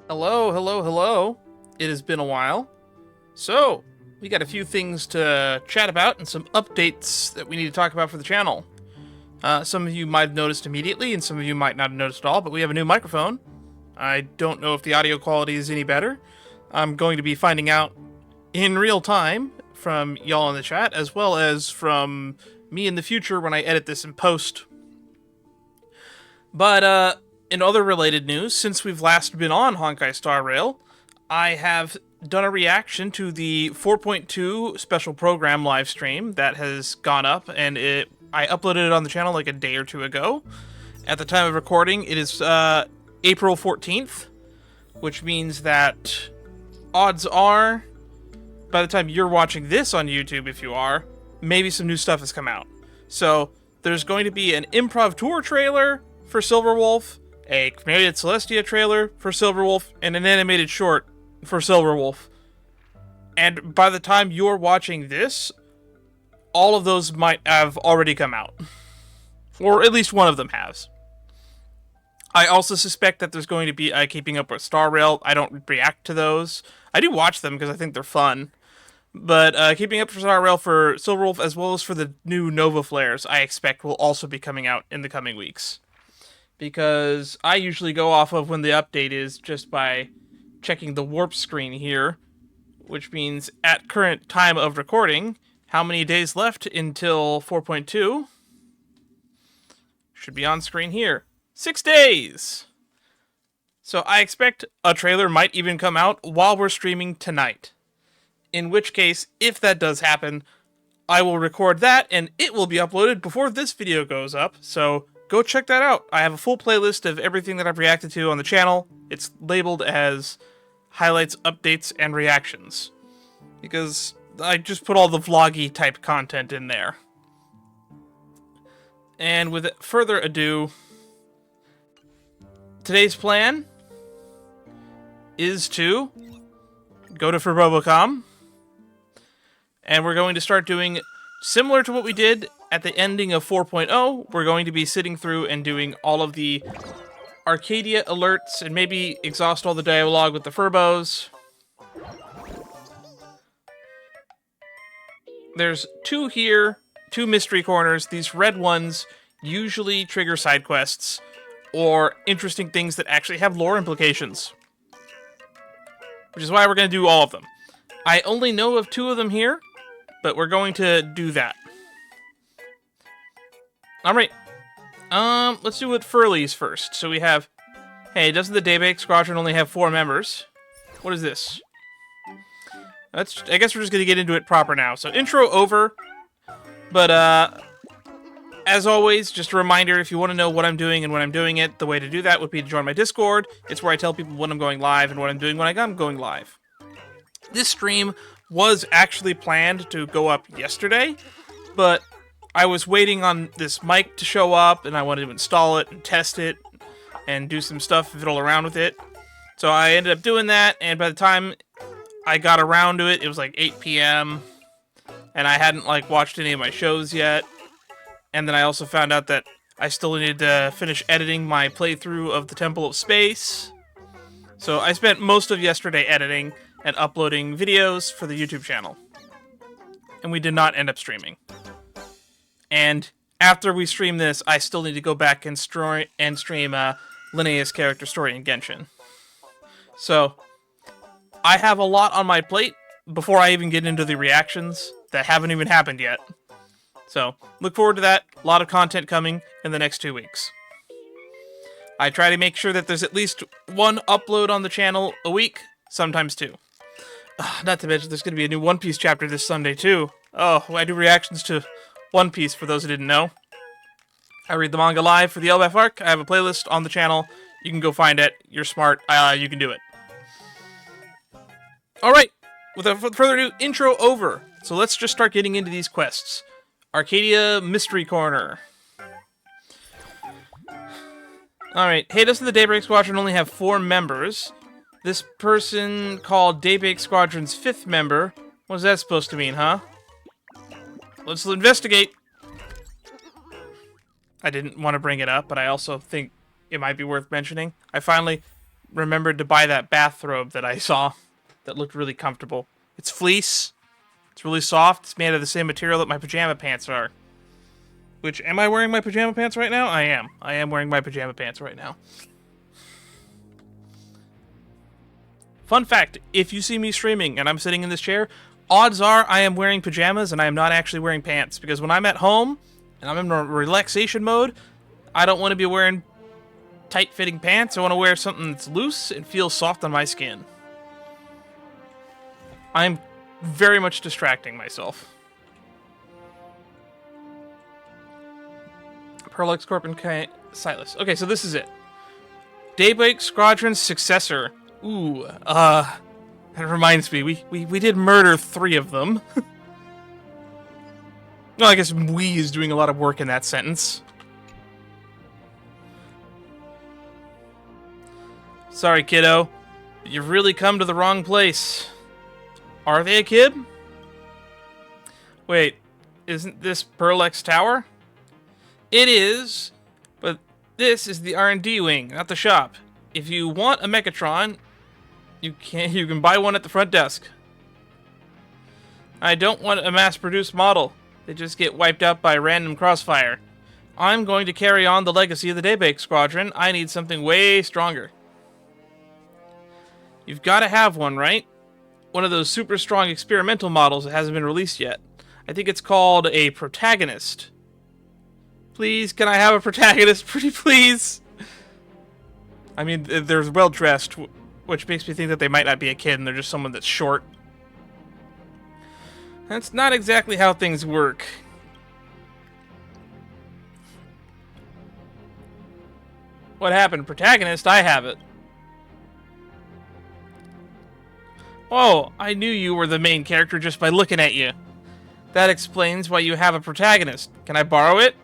Hello, hello, hello. It has been a while. So, we got a few things to chat about and some updates that we need to talk about for the channel. Some of you might have noticed immediately, and some of you might not have noticed at all, but we have a new microphone. I don't know if the audio quality is any better. I'm going to be finding out in real time from y'all in the chat, as well as from me in the future when I edit this in post. But, in other related news, since we've last been on Honkai Star Rail, I have done a reaction to the 4.2 special program live stream that has gone up, and I uploaded it on the channel like a day or two ago. At the time of recording, it is April 14th, which means that odds are, by the time you're watching this on YouTube, if you are, maybe some new stuff has come out. So, there's going to be an Improv tour trailer for Silverwolf, a Chameleon Celestia trailer for Silverwolf, and an animated short for Silverwolf. And by the time you're watching this, all of those might have already come out. Or at least one of them has. I also suspect that there's going to be Keeping Up with Star Rail. I don't react to those. I do watch them because I think they're fun. But Keeping Up with Star Rail for Silverwolf, as well as for the new Nova Flares, I expect will also be coming out in the coming weeks. Because I usually go off of when the update is just by checking the warp screen here, which means at current time of recording, how many days left until 4.2? Should be on screen here. 6 days! So I expect a trailer might even come out while we're streaming tonight. In which case, if that does happen, I will record that and it will be uploaded before this video goes up, so go check that out. I have a full playlist of everything that I've reacted to on the channel. It's labeled as highlights, updates, and reactions. Because I just put all the vloggy type content in there. And with further ado, today's plan is to go to Furbobo, and we're going to start doing similar to what we did at the ending of 4.0. We're going to be sitting through and doing all of the Arcadia alerts and maybe exhaust all the dialogue with the Furbos. There's two here, two mystery corners. These red ones usually trigger side quests or interesting things that actually have lore implications, which is why we're going to do all of them. I only know of two of them here, but we're going to do that. Alright, let's do with Furley's first. So we have, hey, doesn't the Daybreak Squadron only have 4 members? What is this? I guess we're just going to get into it proper now. So intro over, but as always, just a reminder, if you want to know what I'm doing and when I'm doing it, the way to do that would be to join my Discord. It's where I tell people when I'm going live and what I'm doing when I'm going live. This stream was actually planned to go up yesterday, but I was waiting on this mic to show up, and I wanted to install it and test it and do some stuff, fiddle around with it. So I ended up doing that, and by the time I got around to it, it was like 8 p.m., and I hadn't watched any of my shows yet. And then I also found out that I still needed to finish editing my playthrough of the Temple of Space. So I spent most of yesterday editing and uploading videos for the YouTube channel. And we did not end up streaming. And after we stream this, I still need to go back and stream Linnea's character story in Genshin. So, I have a lot on my plate before I even get into the reactions that haven't even happened yet. So, look forward to that. A lot of content coming in the next 2 weeks. I try to make sure that there's at least one upload on the channel a week, sometimes 2. Not to mention there's going to be a new One Piece chapter this Sunday too. Oh, I do reactions to One Piece for those who didn't know. I read the manga live for the LBF arc. I have a playlist on the channel. You can go find it. You're smart. You can do it. Alright, without further ado, intro over. So let's just start getting into these quests. Arcadia Mystery Corner. Alright, hey, doesn't the Daybreak Squadron only have 4 members? This person called Daybreak Squadron's 5th member. What is that supposed to mean, huh? Let's investigate. I didn't want to bring it up, but I also think it might be worth mentioning. I finally remembered to buy that bathrobe that I saw that looked really comfortable. It's fleece. It's really soft. It's made of the same material that my pajama pants are. Which, am I wearing my pajama pants right now? I am. I am wearing my pajama pants right now. Fun fact, if you see me streaming and I'm sitting in this chair, odds are I am wearing pajamas and I am not actually wearing pants. Because when I'm at home and I'm in a relaxation mode, I don't want to be wearing tight-fitting pants. I want to wear something that's loose and feels soft on my skin. I'm very much distracting myself. Perlex Corp and Silas. Okay, so this is it. Daybreak Squadron Successor. Ooh, that reminds me, we did murder 3 of them. Well, I guess we is doing a lot of work in that sentence. Sorry, kiddo. You've really come to the wrong place. Are they a kid? Wait, isn't this Perlex Tower? It is, but this is the R&D wing, not the shop. If you want a Mechatron, you can buy one at the front desk. I don't want a mass-produced model. They just get wiped out by random crossfire. I'm going to carry on the legacy of the Daybreak Squadron. I need something way stronger. You've got to have one, right? One of those super strong experimental models that hasn't been released yet. I think it's called a protagonist. Please, can I have a protagonist? Pretty please. I mean, they're well-dressed, which makes me think that they might not be a kid and they're just someone that's short. That's not exactly how things work. What happened? Protagonist? I have it. Oh, I knew you were the main character just by looking at you. That explains why you have a protagonist. Can I borrow it?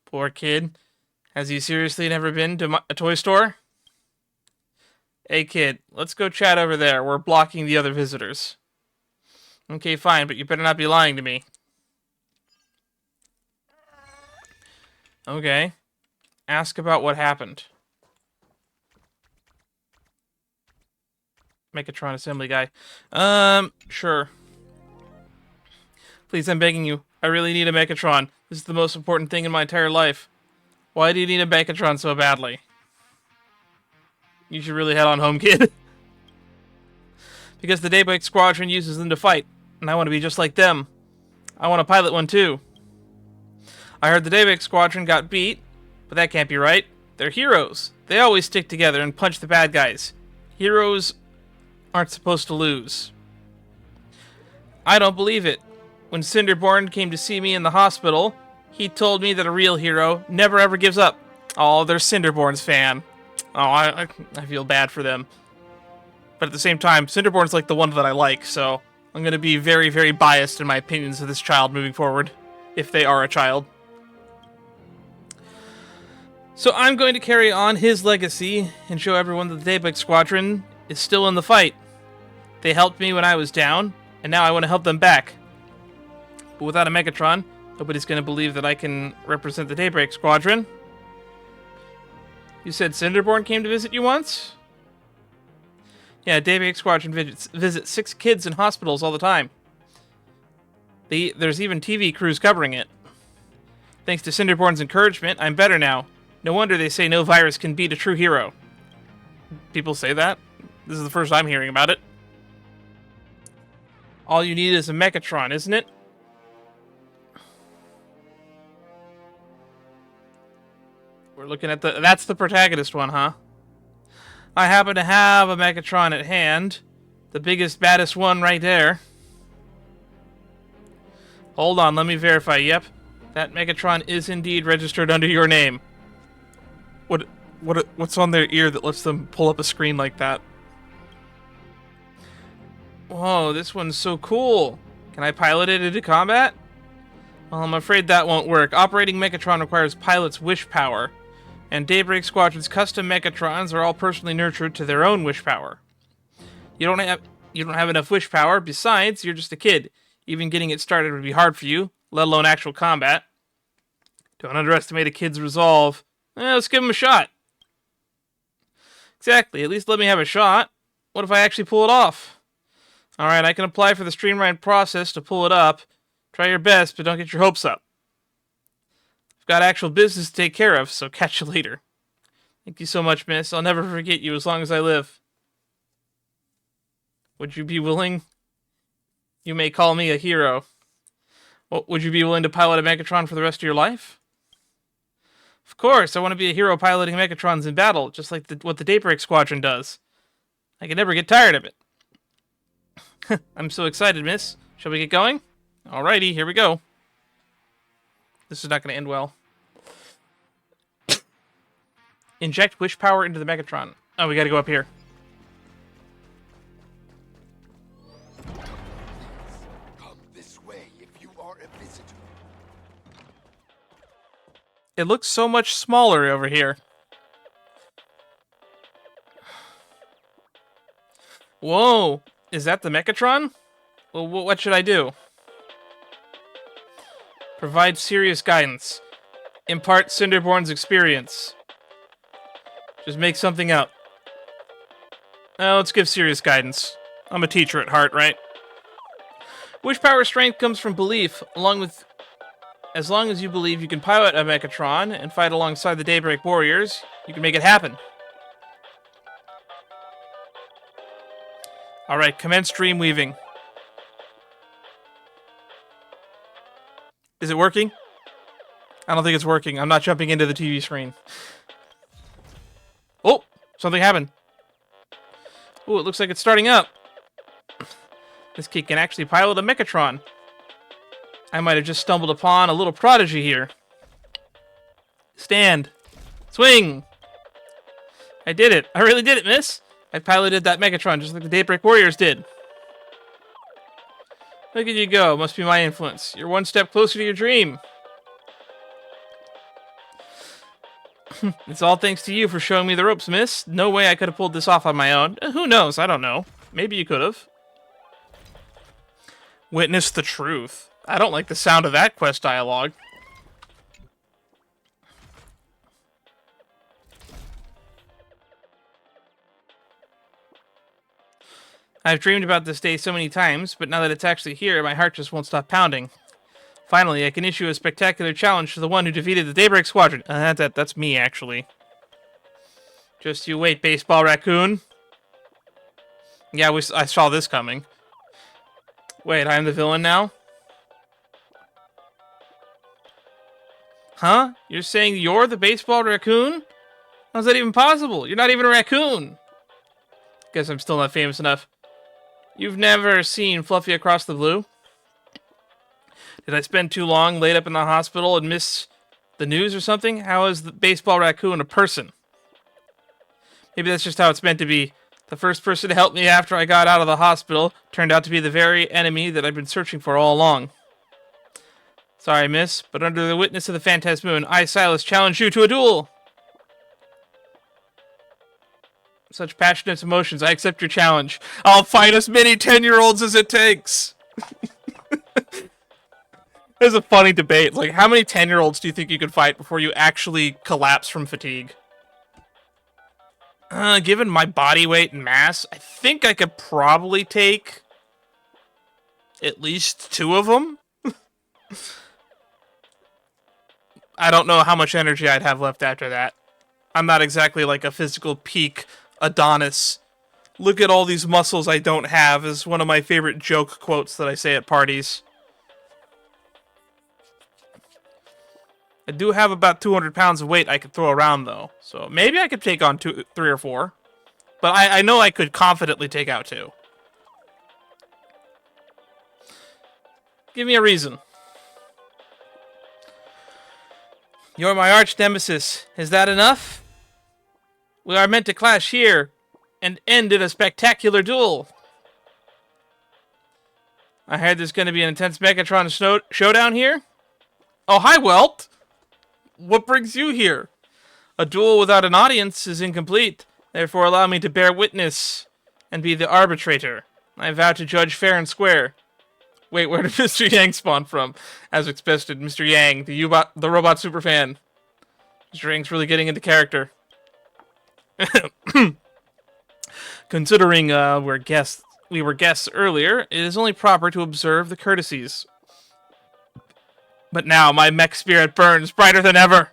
Poor kid. Has he seriously never been to a toy store? Hey kid, let's go chat over there. We're blocking the other visitors. Okay, fine, but you better not be lying to me. Okay. Ask about what happened. Mechatron assembly guy. Sure. Please, I'm begging you. I really need a Mechatron. This is the most important thing in my entire life. Why do you need a Mechatron so badly? You should really head on home, kid. Because the Daybreak Squadron uses them to fight, and I want to be just like them. I want to pilot one too. I heard the Daybreak Squadron got beat, but that can't be right. They're heroes. They always stick together and punch the bad guys. Heroes aren't supposed to lose. I don't believe it. When Cinderborn came to see me in the hospital, he told me that a real hero never ever gives up. Oh, they're Cinderborn's fan. Oh, I feel bad for them. But at the same time, Cinderborn's like the one that I like, so I'm going to be very, very biased in my opinions of this child moving forward, if they are a child. So I'm going to carry on his legacy and show everyone that the Daybreak Squadron is still in the fight. They helped me when I was down, and now I want to help them back. But without a Mechatron, nobody's going to believe that I can represent the Daybreak Squadron. You said Cinderborn came to visit you once? Yeah, Daybreak Squadron visits 6 kids in hospitals all the time. There's even TV crews covering it. Thanks to Cinderborn's encouragement, I'm better now. No wonder they say no virus can beat a true hero. People say that? This is the first I'm hearing about it. All you need is a Mechatron, isn't it? We're looking at that's the protagonist one, huh? I happen to have a Mechatron at hand. The biggest, baddest one right there. Hold on, let me verify. Yep, that Mechatron is indeed registered under your name. What's on their ear that lets them pull up a screen like that? Whoa, this one's so cool. Can I pilot it into combat? Well, I'm afraid that won't work. Operating Mechatron requires pilot's wish power. And Daybreak Squadron's custom Mechatrons are all personally nurtured to their own wish power. You don't have enough wish power. Besides, you're just a kid. Even getting it started would be hard for you, let alone actual combat. Don't underestimate a kid's resolve. Let's give him a shot. Exactly. At least let me have a shot. What if I actually pull it off? Alright, I can apply for the streamlined process to pull it up. Try your best, but don't get your hopes up. I've got actual business to take care of, so catch you later. Thank you so much, miss. I'll never forget you as long as I live. Would you be willing? You may call me a hero. Well, would you be willing to pilot a Megatron for the rest of your life? Of course, I want to be a hero piloting Megatrons in battle, just like what the Daybreak Squadron does. I can never get tired of it. I'm so excited, miss. Shall we get going? Alrighty, here we go. This is not going to end well. Inject wish power into the Megatron. Oh, we got to go up here. Come this way if you are a visitor. It looks so much smaller over here. Whoa! Is that the Mechatron? Well, what should I do? Provide serious guidance. Impart Cinderborn's experience. Just make something up. Let's give serious guidance. I'm a teacher at heart, right? Wish power strength comes from belief, as long as you believe you can pilot a Mechatron and fight alongside the Daybreak Warriors, you can make it happen. Alright, commence dream weaving. Is it working? I don't think it's working. I'm not jumping into the TV screen. Oh! Something happened. Oh, it looks like it's starting up. This kid can actually pilot a Mechatron. I might have just stumbled upon a little prodigy here. Stand. Swing! I did it. I really did it, miss. I piloted that Megatron just like the Daybreak Warriors did. Look at you go. Must be my influence. You're one step closer to your dream. It's all thanks to you for showing me the ropes, miss. No way I could have pulled this off on my own. Who knows? I don't know. Maybe you could have. Witness the truth. I don't like the sound of that quest dialogue. I've dreamed about this day so many times, but now that it's actually here, my heart just won't stop pounding. Finally, I can issue a spectacular challenge to the one who defeated the Daybreak Squadron. That's me, actually. Just you wait, Baseball Raccoon. Yeah, I saw this coming. Wait, I'm the villain now? Huh? You're saying you're the Baseball Raccoon? How's that even possible? You're not even a raccoon. Guess I'm still not famous enough. You've never seen Fluffy Across the Blue? Did I spend too long laid up in the hospital and miss the news or something? How is the Baseball Raccoon a person? Maybe that's just how it's meant to be. The first person to help me after I got out of the hospital turned out to be the very enemy that I've been searching for all along. Sorry, miss, but under the witness of the Phantasmoon, I, Silas, challenge you to a duel! Such passionate emotions, I accept your challenge. I'll fight as many 10-year-olds as it takes! There's a funny debate. Like, how many 10-year-olds do you think you could fight before you actually collapse from fatigue? Given my body weight and mass, I think I could probably take at least 2 of them. I don't know how much energy I'd have left after that. I'm not exactly like a physical peak Adonis. Look at all these muscles I don't have is one of my favorite joke quotes that I say at parties. I do have about 200 pounds of weight I could throw around, though. So maybe I could take on 3 or 4. But I know I could confidently take out 2. Give me a reason. You're my arch nemesis. Is that enough? We are meant to clash here and end in a spectacular duel. I heard there's going to be an intense Megatron showdown here. Oh, hi, Welt. What brings you here? A duel without an audience is incomplete. Therefore, allow me to bear witness and be the arbitrator. I vow to judge fair and square. Wait, where did Mr. Yang spawn from? As expected, Mr. Yang, the robot superfan. Mr. Yang's really getting into character. Considering we were guests earlier, it is only proper to observe the courtesies. But now my mech spirit burns brighter than ever.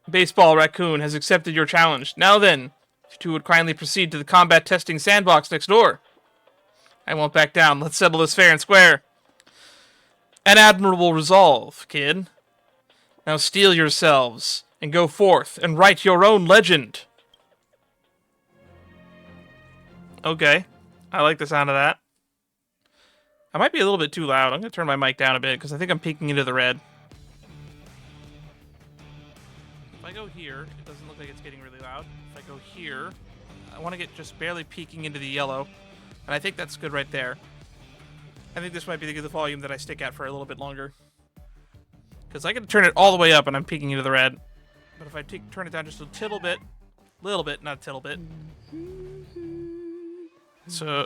Baseball Raccoon has accepted your challenge. Now then, if you two would kindly proceed to the combat testing sandbox next door. I won't back down. Let's settle this fair and square. An admirable resolve, kid. Now steel yourselves and go forth and write your own legend. Okay. I like the sound of that. I might be a little bit too loud. I'm going to turn my mic down a bit because I think I'm peeking into the red. If I go here, it doesn't look like it's getting really loud. If I go here, I want to get just barely peeking into the yellow. And I think that's good right there. I think this might be the volume that I stick at for a little bit longer. Because I can turn it all the way up and I'm peeking into the red. But if I turn it down just a tittle bit, not a tittle bit. So,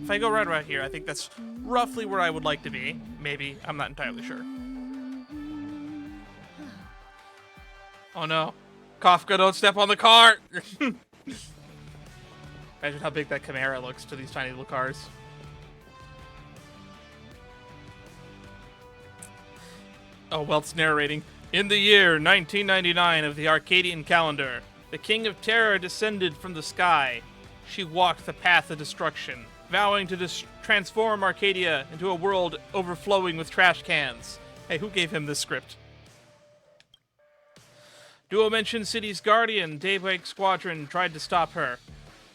if I go right about here, I think that's roughly where I would like to be. Maybe. I'm not entirely sure. Oh no. Kafka, don't step on the car! Imagine how big that Chimera looks to these tiny little cars. Oh, Welt's narrating. In the year 1999 of the Arcadian calendar, the King of Terror descended from the sky. She walked the path of destruction, vowing to transform Arcadia into a world overflowing with trash cans. Hey, who gave him this script? Duo mentioned City's guardian, Daybreak Squadron, tried to stop her.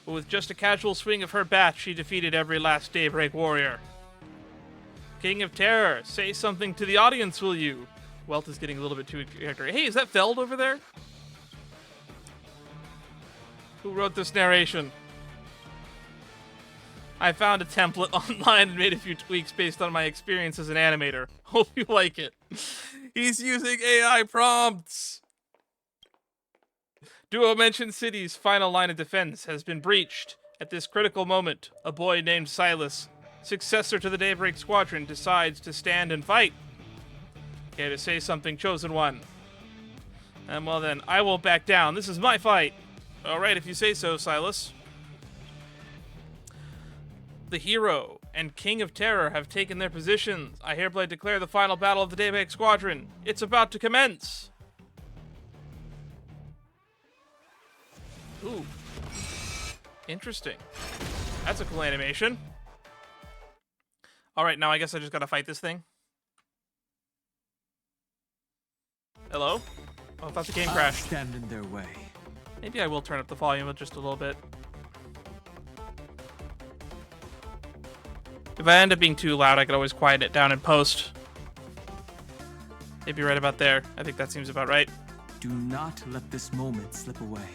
But with just a casual swing of her bat, she defeated every last Daybreak warrior. King of Terror, say something to the audience, will you? Welt is getting a little bit too character. Hey, is that Feld over there? Who wrote this narration? I found a template online and made a few tweaks based on my experience as an animator. Hope you like it. He's using AI prompts. Duo mentioned City's final line of defense has been breached. At this critical moment, a boy named Silas, successor to the Daybreak Squadron, decides to stand and fight. Care to say something, Chosen One? Well then, I won't back down. This is my fight. Alright, if you say so, Silas. The hero and King of Terror have taken their positions. I hereby declare the final battle of the Daybreak Squadron. It's about to commence. Ooh. Interesting. That's a cool animation. Alright, now I guess I just gotta fight this thing. Hello? Oh, I thought the game crashed. Stand in their way. Maybe I will turn up the volume just a little bit. If I end up being too loud, I could always quiet it down in post. Maybe right about there. I think that seems about right. Do not let this moment slip away.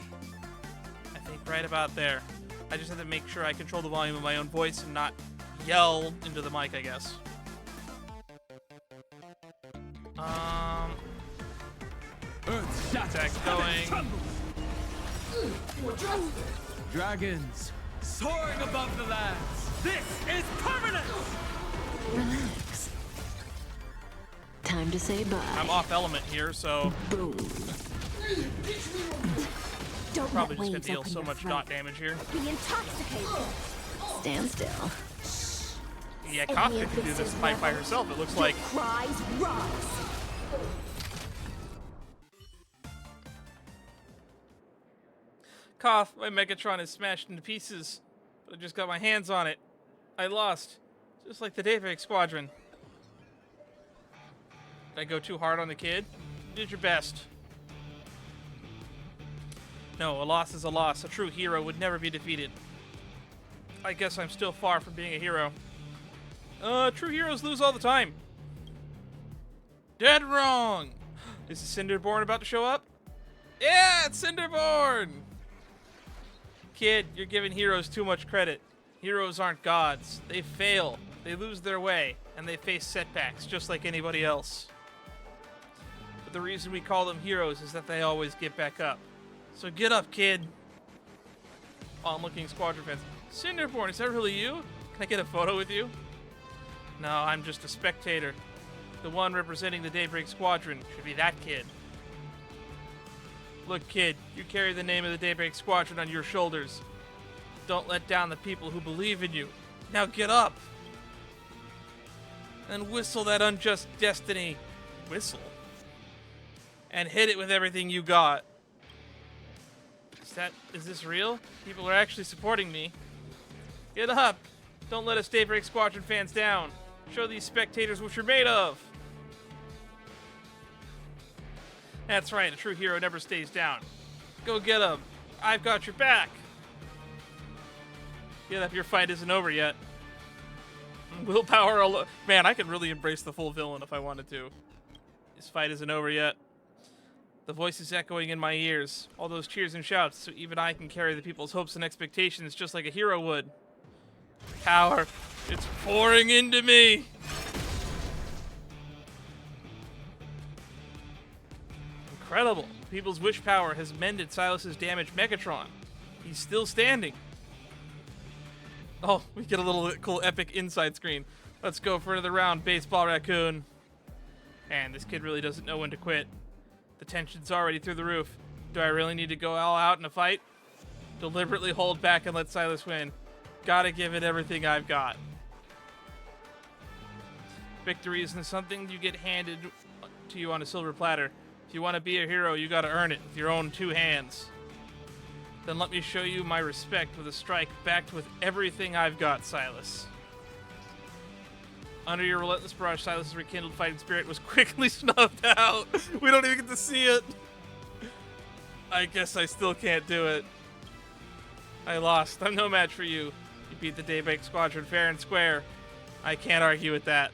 I think right about there. I just have to make sure I control the volume of my own voice and not yell into the mic, I guess. Attack going. Dragons soaring above the lands. This is permanent. Relax. Time to say bye. I'm off element here, so Boom. Don't probably let just gonna waves deal open so your much throat. dot damage here. Be intoxicated. Stand still. Yeah, Kafka can do this fight by herself, it looks like. Cries rise. Cough, my Megatron is smashed into pieces, but I just got my hands on it. I lost, just like the Daybreak Squadron. Did I go too hard on the kid? You did your best. No, a loss is a loss. A true hero would never be defeated. I guess I'm still far from being a hero. True heroes lose all the time. Dead wrong! Is the Cinderborn about to show up? Yeah, it's Cinderborn! Kid, you're giving heroes too much credit. Heroes aren't gods. They fail, they lose their way, and they face setbacks just like anybody else. But the reason we call them heroes is that they always get back up. So get up, kid. On-looking Squadron fans. Cinderborn, is that really you? Can I get a photo with you? No, I'm just a spectator. The one representing the Daybreak Squadron should be that kid. Look, kid, you carry the name of the Daybreak Squadron on your shoulders. Don't let down the people who believe in you. Now get up! And whistle that unjust destiny. Whistle? And hit it with everything you got. Is this real? People are actually supporting me. Get up! Don't let us Daybreak Squadron fans down. Show these spectators what you're made of. That's right, a true hero never stays down. Go get him. I've got your back. Get up, your fight isn't over yet. Willpower alone. Man, I could really embrace the full villain if I wanted to. This fight isn't over yet. The voice is echoing in my ears. All those cheers and shouts, so even I can carry the people's hopes and expectations just like a hero would. Power. It's pouring into me. Incredible. People's wish power has mended Silas's damaged Megatron. He's still standing. Oh, we get a little cool epic inside screen. Let's go for another round, Baseball Raccoon. Man, this kid really doesn't know when to quit. The tension's already through the roof. Do I really need to go all out in a fight? Deliberately hold back and let Silas win. Gotta give it everything I've got. Victory isn't something you get handed to you on a silver platter. If you want to be a hero, you gotta earn it with your own 2 hands. Then let me show you my respect with a strike backed with everything I've got, Silas. Under your relentless barrage, Silas's rekindled fighting spirit was quickly snuffed out. We don't even get to see it. I guess I still can't do it. I lost. I'm no match for you. You beat the Daybreak Squadron fair and square. I can't argue with that.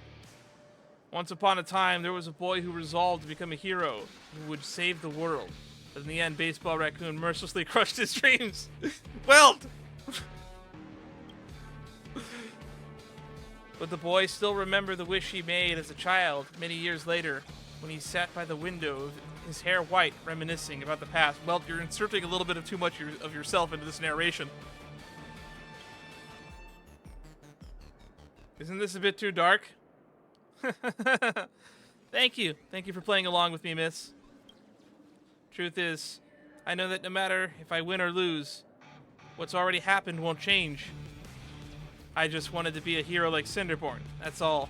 Once upon a time, there was a boy who resolved to become a hero who would save the world. But in the end, Baseball Raccoon mercilessly crushed his dreams. Weld! But the boy still remembered the wish he made as a child many years later when he sat by the window, his hair white, reminiscing about the past. Well, you're inserting a little bit of too much of yourself into this narration. Isn't this a bit too dark? Thank you. Thank you for playing along with me, miss. Truth is, I know that no matter if I win or lose, what's already happened won't change. I just wanted to be a hero like Cinderborn, that's all.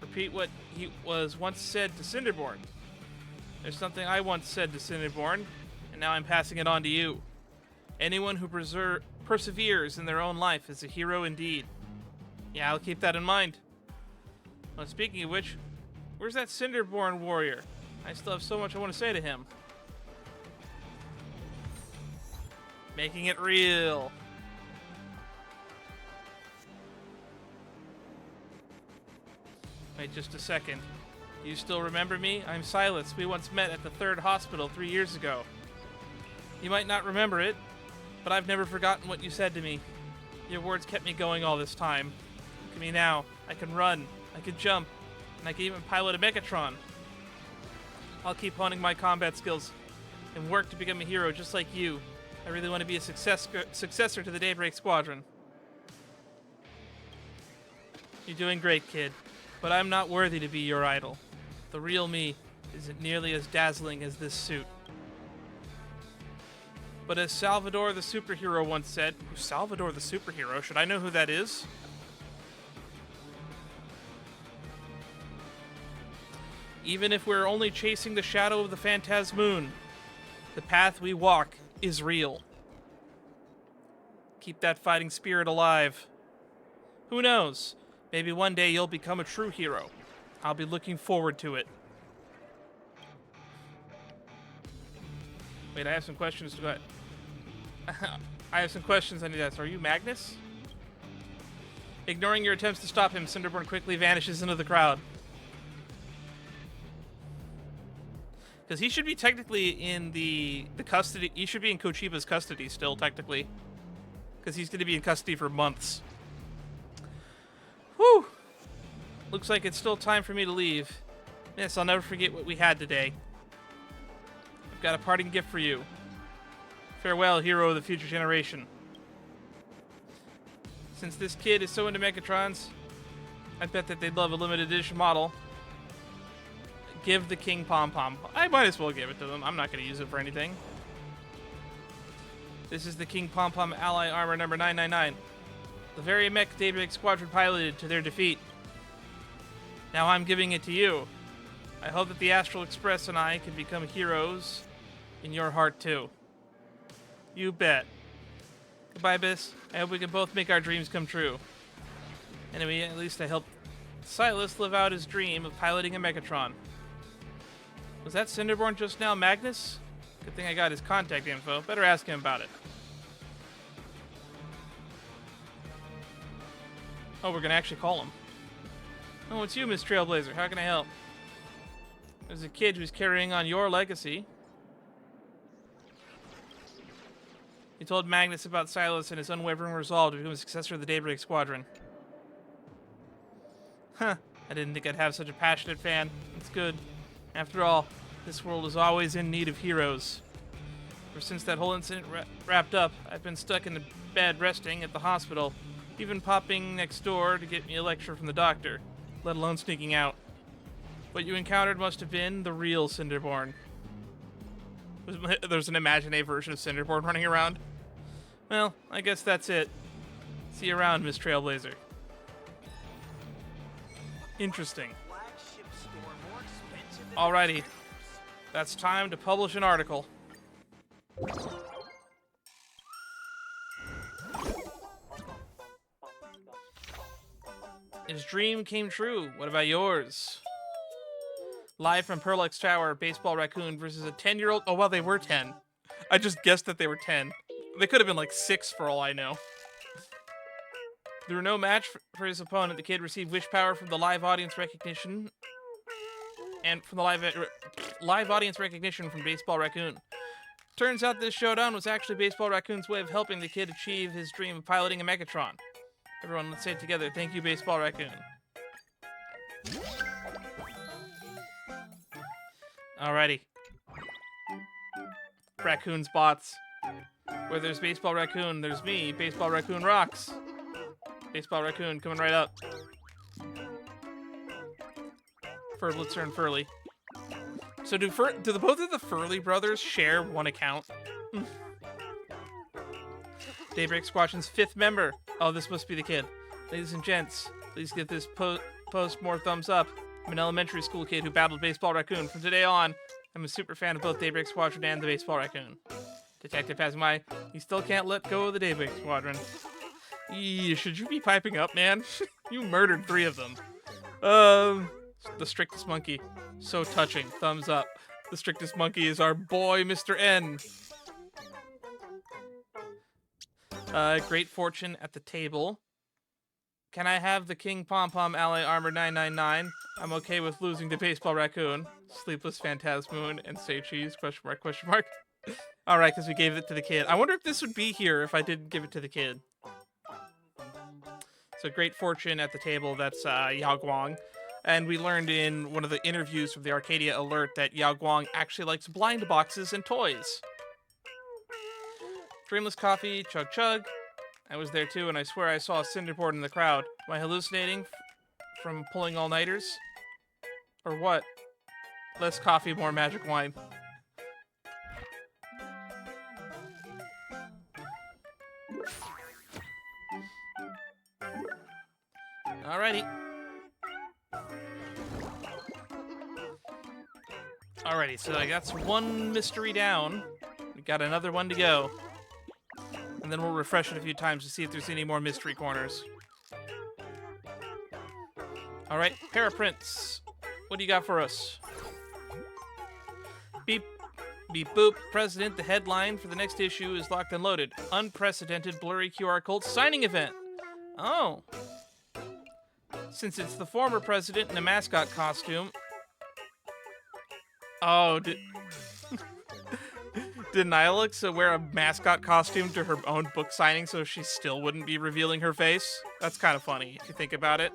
Repeat what he was once said to Cinderborn. There's something I once said to Cinderborn, and now I'm passing it on to you. Anyone who perseveres in their own life is a hero indeed. Yeah, I'll keep that in mind. Well, speaking of which, where's that Cinderborn warrior? I still have so much I want to say to him. Making it real. Wait just a second. Do you still remember me? I'm Silas. We once met at the 3rd hospital 3 years ago. You might not remember it, but I've never forgotten what you said to me. Your words kept me going all this time. Look at me now. I can run, I can jump, and I can even pilot a Megatron. I'll keep honing my combat skills and work to become a hero just like you. I really want to be a successor to the Daybreak Squadron. You're doing great, kid, but I'm not worthy to be your idol. The real me isn't nearly as dazzling as this suit. But as Salvador the Superhero once said, Salvador the Superhero? Should I know who that is? Even if we're only chasing the shadow of the Phantasmoon, the path we walk is real. Keep that fighting spirit alive. Who knows? Maybe one day you'll become a true hero. I'll be looking forward to it. Wait, I have some questions to I have some questions I need to ask. Are you Magnus? Ignoring your attempts to stop him, Cinderborn quickly vanishes into the crowd. Because he should be technically in the custody. He should be in Kochiba's custody still, technically. Because he's going to be in custody for months. Whew. Looks like it's still time for me to leave. Yes, I'll never forget what we had today. I've got a parting gift for you. Farewell, hero of the future generation. Since this kid is so into Megatrons, I bet that they'd love a limited edition model. Give the King Pom Pom. I might as well give it to them. I'm not going to use it for anything. This is the King Pom Pom Ally Armor number 999. The very mech Daybreak Squadron piloted to their defeat. Now I'm giving it to you. I hope that the Astral Express and I can become heroes in your heart too. You bet. Goodbye, Biss. I hope we can both make our dreams come true. Anyway, at least I helped Silas live out his dream of piloting a Megatron. Was that Cinderborn just now Magnus? Good thing I got his contact info. Better ask him about it. Oh, we're gonna actually call him. Oh, it's you, Miss Trailblazer. How can I help? There's a kid who's carrying on your legacy. He told Magnus about Silas and his unwavering resolve to become a successor of the Daybreak Squadron. Huh. I didn't think I'd have such a passionate fan. It's good. After all, this world is always in need of heroes. Ever since that whole incident wrapped up, I've been stuck in the bed resting at the hospital, even popping next door to get me a lecture from the doctor, let alone sneaking out. What you encountered must have been the real Cinderborn. There's an imaginary version of Cinderborn running around. Well, I guess that's it. See you around, Miss Trailblazer. Interesting. Alrighty. That's time to publish an article. His dream came true. What about yours? Live from Perlex Tower, Baseball Raccoon versus a 10-year-old. Oh, well, they were 10. I just guessed that they were 10. They could have been like 6 for all I know. There were no match for his opponent. The kid received wish power from the live audience recognition. And from the live audience recognition from Baseball Raccoon. Turns out this showdown was actually Baseball Raccoon's way of helping the kid achieve his dream of piloting a Megatron. Everyone, let's say it together. Thank you, Baseball Raccoon. Alrighty. Raccoon's bots. Where there's Baseball Raccoon, there's me. Baseball Raccoon rocks. Baseball Raccoon coming right up. Furblitzer and Furley. So do the both of the Furley brothers share one account? Daybreak Squadron's 5th member. Oh, this must be the kid. Ladies and gents, please give this post more thumbs up. I'm an elementary school kid who battled Baseball Raccoon. From today on, I'm a super fan of both Daybreak Squadron and the Baseball Raccoon. Detective passing by. You still can't let go of the Daybreak Squadron. Should you be piping up, man? You murdered 3 of them. The Strictest Monkey. So touching. Thumbs up. The Strictest Monkey is our boy, Mr. N. Great fortune at the table. Can I have the King Pom Pom Ally Armor 999? I'm okay with losing to Baseball Raccoon. Sleepless Phantasmoon and Say Cheese? Question mark, question mark. Alright, because we gave it to the kid. I wonder if this would be here if I didn't give it to the kid. So great fortune at the table, that's Yao Guang. And we learned in one of the interviews from the Arcadia Alert that Yao Guang actually likes blind boxes and toys. Dreamless Coffee, Chug Chug. I was there too, and I swear I saw a Cinderborn in the crowd. Am I hallucinating from pulling all-nighters? Or what? Less coffee, more magic wine. Alrighty. Alrighty, so that's one mystery down. We got another one to go. And then we'll refresh it a few times to see if there's any more mystery corners. Alright, Paraprints. What do you got for us? Beep, beep, boop. President, the headline for the next issue is locked and loaded. Unprecedented Blurry QR Cult signing event. Oh. Since it's the former president in a mascot costume. Oh, did Nihilix wear a mascot costume to her own book signing so she still wouldn't be revealing her face? That's kind of funny, if you think about it.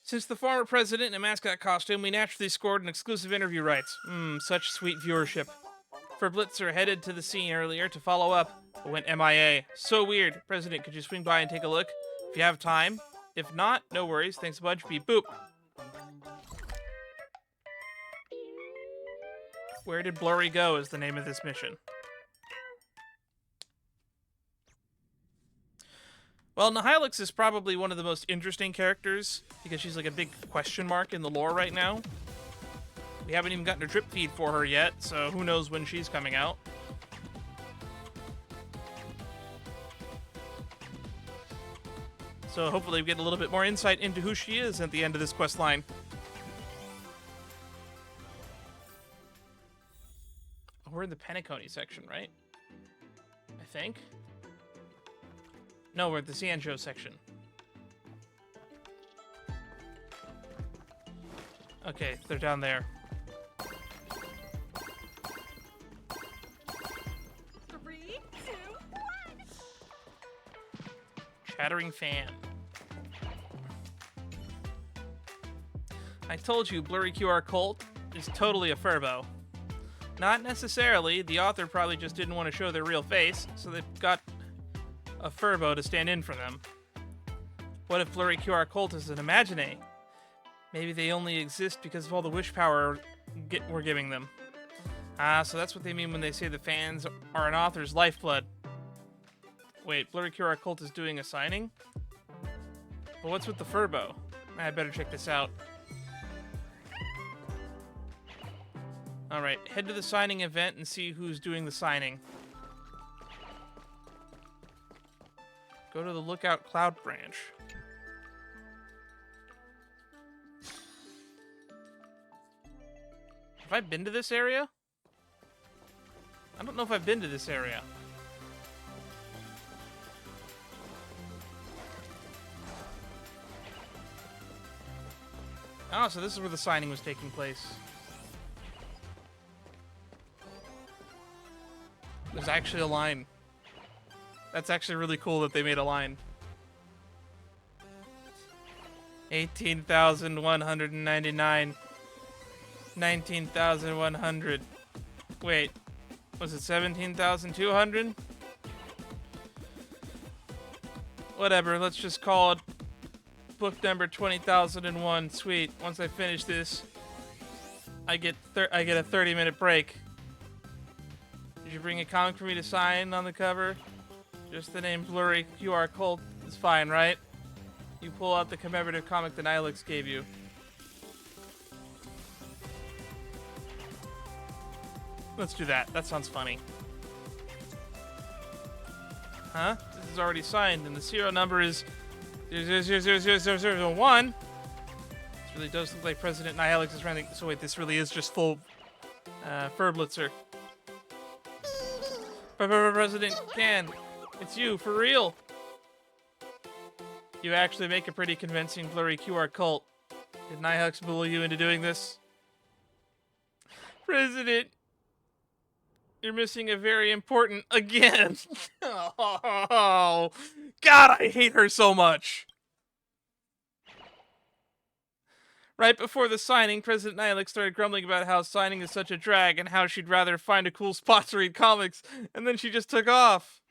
Since the former president in a mascot costume, we naturally scored an exclusive interview rights. Such sweet viewership. Furblitzer headed to the scene earlier to follow up, but went MIA. So weird. President, could you swing by and take a look? If you have time. If not, no worries. Thanks a bunch. Beep boop. Where did Blurry Go is the name of this mission. Well, Nihilix is probably one of the most interesting characters because she's like a big question mark in the lore right now. We haven't even gotten a drip feed for her yet, so who knows when she's coming out. So hopefully we get a little bit more insight into who she is at the end of this quest line. We're in the Penacony section, right? I think. No, we're at the Sanjo section. Okay, they're down there. 3, 2, 1. Chattering fan. I told you Blurry QR Cult is totally a Furbo. Not necessarily. The author probably just didn't want to show their real face, so they've got a Furbo to stand in for them. What if Blurry QR Cult is an imagine? Maybe they only exist because of all the wish power we're giving them. Ah, so that's what they mean when they say the fans are an author's lifeblood. Wait, Blurry QR Cult is doing a signing? Well, what's with the Furbo? I better check this out. Alright, head to the signing event and see who's doing the signing. Go to the Lookout Cloud branch. Have I been to this area? I don't know if I've been to this area. Oh, so this is where the signing was taking place. There's actually a line. That's actually really cool that they made a line. 18,199. 19,100. Wait. Was it 17,200? Whatever, let's just call it book number 20,001. Sweet. Once I finish this, I get a 30-minute break. Did you bring a comic for me to sign on the cover? Just the name Blurry QR Cult is fine, right? You pull out the commemorative comic that Nihilix gave you. Let's do that. That sounds funny. Huh? This is already signed, and the serial number is 0000001. This really does look like President Nihilix is running. So wait, this really is just full Furblitzer. President Can, it's you, for real. You actually make a pretty convincing Blurry QR Cult. Did Nihilix bully you into doing this? President, you're missing a very important again. Oh, God, I hate her so much. Right before the signing, President Nihilix started grumbling about how signing is such a drag and how she'd rather find a cool spot to read comics, and then she just took off.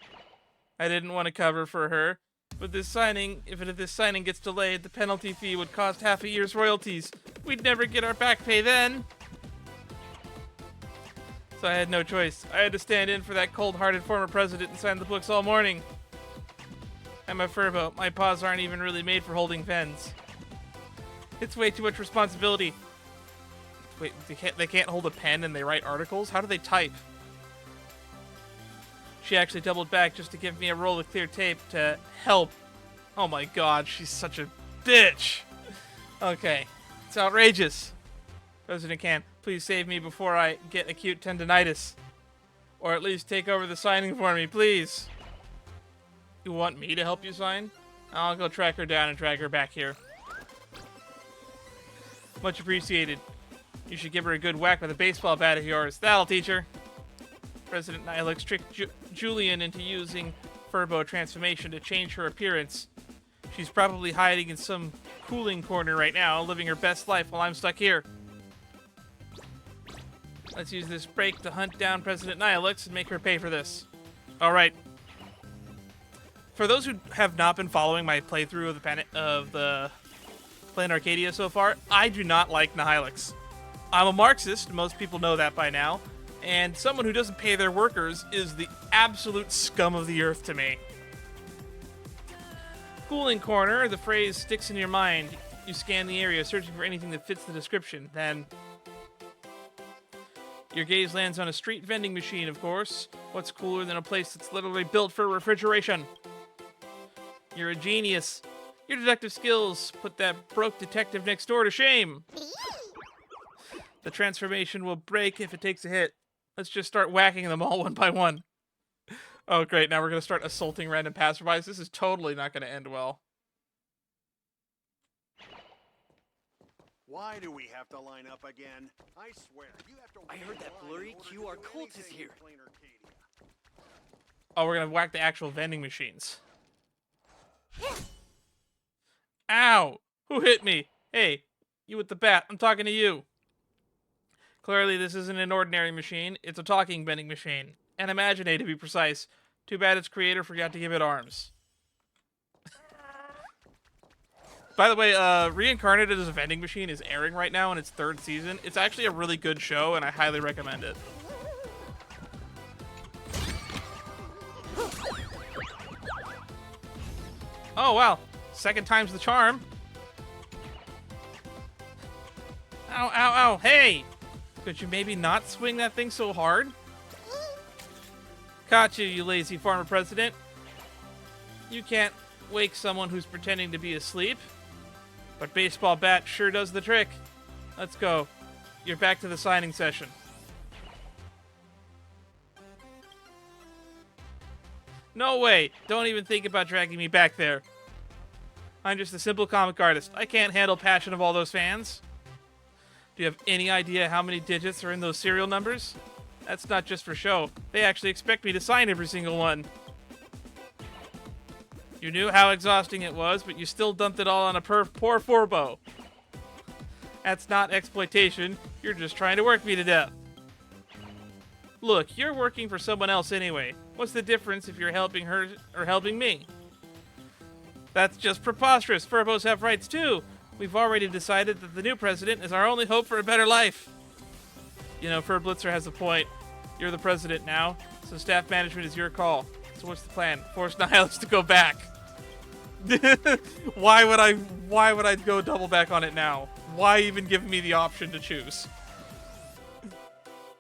I didn't want to cover for her, but this signing, if this signing gets delayed, the penalty fee would cost half a year's royalties. We'd never get our back pay then. So I had no choice. I had to stand in for that cold-hearted former president and sign the books all morning. I'm a Furbo. My paws aren't even really made for holding pens. It's way too much responsibility. Wait, they can't hold a pen and they write articles? How do they type? She actually doubled back just to give me a roll of clear tape to help. Oh my God, she's such a bitch. Okay, it's outrageous. President Can, please save me before I get acute tendinitis. Or at least take over the signing for me, please. You want me to help you sign? I'll go track her down and drag her back here. Much appreciated. You should give her a good whack with a baseball bat of yours. That'll teach her. President Nihilix tricked Julian into using Furbo transformation to change her appearance. She's probably hiding in some cooling corner right now, living her best life while I'm stuck here. Let's use this break to hunt down President Nihilix and make her pay for this. Alright. For those who have not been following my playthrough of the Planet Arcadia so far, I do not like Nihilix. I'm a Marxist. Most people know that by now. And someone who doesn't pay their workers is the absolute scum of the earth to me. Cooling corner, the phrase sticks in your mind. You scan the area, searching for anything that fits the description. Then your gaze lands on a street vending machine, of course. What's cooler than a place that's literally built for refrigeration? You're a genius. Your deductive skills put that broke detective next door to shame. The transformation will break if it takes a hit. Let's just start whacking them all one by one. Oh, great. Now we're going to start assaulting random passerbys. This is totally not going to end well. Why do we have to line up again? I swear, you have to. I heard that Blurry QR cult is here. Oh, we're going to whack the actual vending machines. Ow! Who hit me? Hey, you with the bat. I'm talking to you. Clearly, this isn't an ordinary machine. It's a talking vending machine. An Imagine to be precise. Too bad its creator forgot to give it arms. By the way, Reincarnated as a Vending Machine is airing right now in its 3rd season. It's actually a really good show, and I highly recommend it. Oh, wow. 2nd time's the charm. Ow, ow, ow. Hey! Could you maybe not swing that thing so hard? Caught you, you lazy former president. You can't wake someone who's pretending to be asleep. But baseball bat sure does the trick. Let's go. You're back to the signing session. No way. Don't even think about dragging me back there. I'm just a simple comic artist. I can't handle passion of all those fans. Do you have any idea how many digits are in those serial numbers? That's not just for show. They actually expect me to sign every single one. You knew how exhausting it was, but you still dumped it all on a poor Furbobo. That's not exploitation. You're just trying to work me to death. Look, you're working for someone else anyway. What's the difference if you're helping her or helping me? That's just preposterous. Furbos have rights too. We've already decided that the new president is our only hope for a better life. You know, Furblitzer has a point. You're the president now, so staff management is your call. So what's the plan? Force Nihilus to go back. Why would I go double back on it now? Why even give me the option to choose?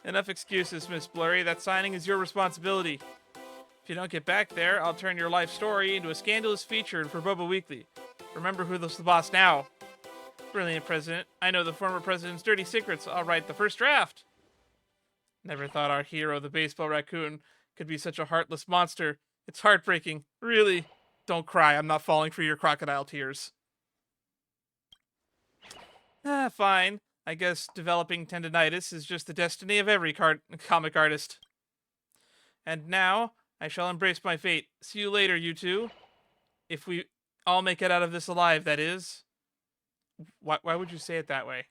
Enough excuses, Miss Blurry. That signing is your responsibility. If you don't get back there, I'll turn your life story into a scandalous feature in Furbobo Weekly. Remember who's the boss now. Brilliant, President. I know the former president's dirty secrets. I'll write the first draft. Never thought our hero, the baseball raccoon, could be such a heartless monster. It's heartbreaking. Really. Don't cry. I'm not falling for your crocodile tears. Fine. I guess developing tendinitis is just the destiny of every comic artist. And now, I shall embrace my fate. See you later, you two. If we all make it out of this alive, that is. Why would you say it that way?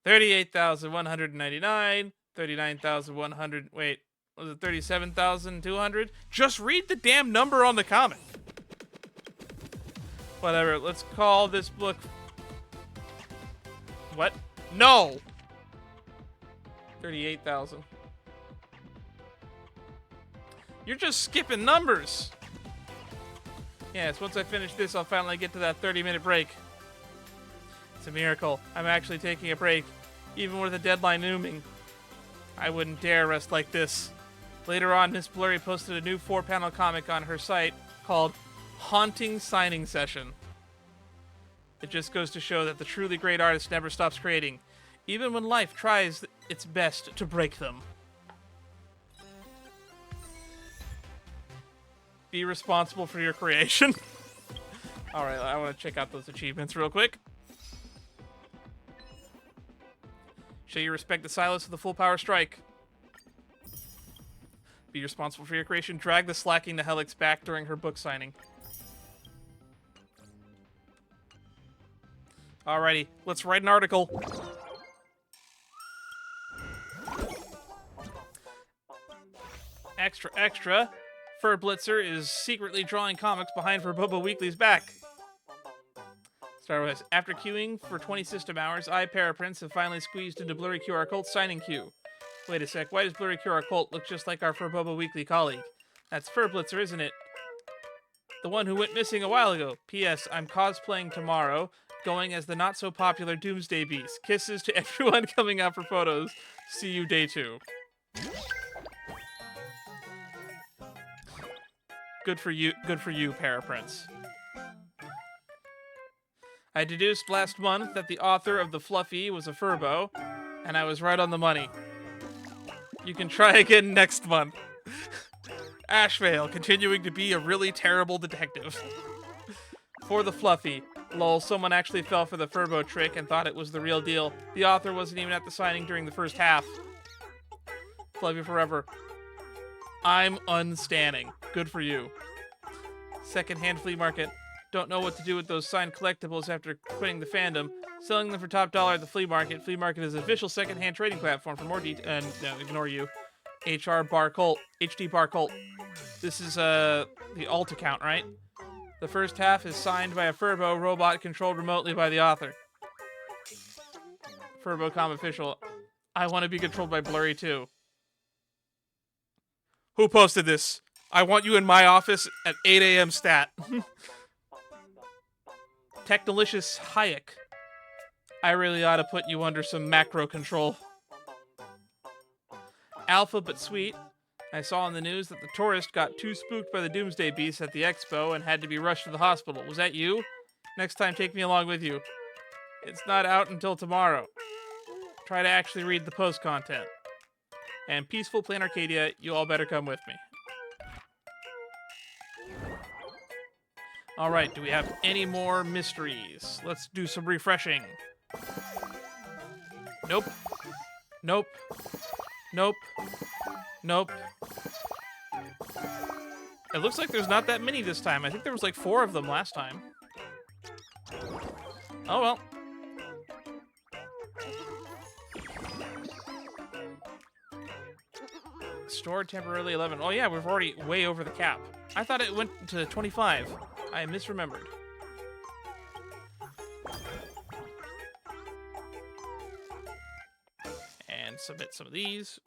38,199, 39,100, wait, was it 37,200? Just read the damn number on the comic. Whatever, let's call this book... What? No! 38,000. You're just skipping numbers. Yes, once I finish this, I'll finally get to that 30-minute break. It's a miracle. I'm actually taking a break, even with a deadline looming. I wouldn't dare rest like this. Later on, Miss Blurry posted a new 4-panel comic on her site called Haunting Signing Session. It just goes to show that the truly great artist never stops creating, even when life tries its best to break them. Be responsible for your creation. Alright, I want to check out those achievements real quick. Show you respect the Silas with a full power strike. Be responsible for your creation. Drag the slacking to Helix back during her book signing. Alrighty, let's write an article. Extra, extra. Furblitzer is secretly drawing comics behind Furbobo Weekly's back. Star Wars. After queuing for 20 system hours, I, Paraprince, have finally squeezed into Blurry QR Cult signing queue. Wait a sec, why does Blurry QR Cult look just like our Furbobo Weekly colleague? That's Furblitzer, isn't it? The one who went missing a while ago. P.S. I'm cosplaying tomorrow, going as the not-so-popular Doomsday Beast. Kisses to everyone coming out for photos. See you day 2. Good for you, Paraprince. I deduced last month that the author of the Fluffy was a Furbo, and I was right on the money. You can try again next month. Ashvale, continuing to be a really terrible detective. For the Fluffy. Lol, someone actually fell for the Furbo trick and thought it was the real deal. The author wasn't even at the signing during the first half. Fluffy forever. I'm unstanning. Good for you. Second-hand flea market. Don't know what to do with those signed collectibles after quitting the fandom. Selling them for top dollar at the flea market. Flea market is an official second-hand trading platform. For more details, no, ignore you. HR Bar Cult. HD Bar Cult. This is the alt account, right? The first half is signed by a Furbo robot controlled remotely by the author. Furbocom official. I want to be controlled by Blurry too. Who posted this? I want you in my office at 8 a.m. stat. Technolicious Hayek. I really ought to put you under some macro control. Alpha but sweet. I saw on the news that the tourist got too spooked by the Doomsday Beast at the expo and had to be rushed to the hospital. Was that you? Next time, take me along with you. It's not out until tomorrow. Try to actually read the post content. And Peaceful Plain Arcadia, you all better come with me. Alright, do we have any more mysteries? Let's do some refreshing. Nope. Nope. Nope. Nope. It looks like there's not that many this time. I think there was like 4 of them last time. Oh well. Stored temporarily 11. Oh yeah, we're already way over the cap. I thought it went to 25. I misremembered. And submit some of these.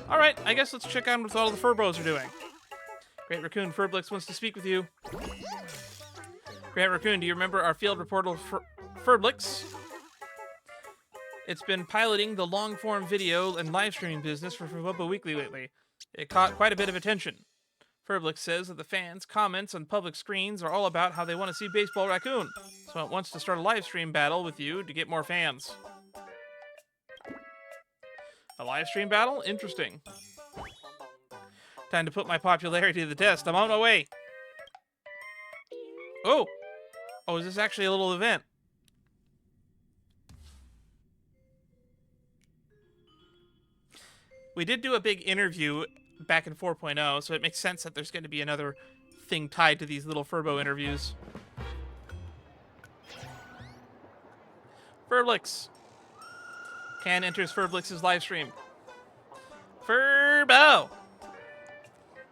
Alright, I guess let's check out what all the Furbos are doing. Great Raccoon, Furblix wants to speak with you. Great Raccoon, do you remember our field reporter Furblix? It's been piloting the long-form video and live streaming business for Furbobo Weekly lately. It caught quite a bit of attention. Furblix says that the fans' comments on public screens are all about how they want to see Baseball Raccoon, so it wants to start a Livestream Battle with you to get more fans. A Livestream Battle? Interesting. Time to put my popularity to the test. I'm on my way. Oh! Oh, is this actually a little event? We did do a big interview back in 4.0, so it makes sense that there's going to be another thing tied to these little Furbo interviews. Furblix. Can enters Furblix's live stream. Furbo!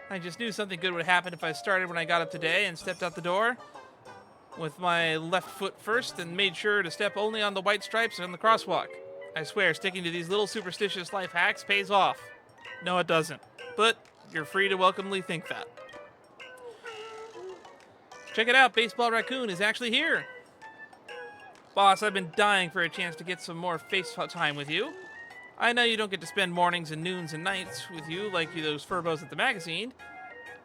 I just knew something good would happen if I started when I got up today and stepped out the door with my left foot first and made sure to step only on the white stripes on the crosswalk. I swear, sticking to these little superstitious life hacks pays off. No, it doesn't. But you're free to welcomely think that. Check it out, Baseball Raccoon is actually here. Boss, I've been dying for a chance to get some more face time with you. I know you don't get to spend mornings and noons and nights with you like those Furbos at the magazine.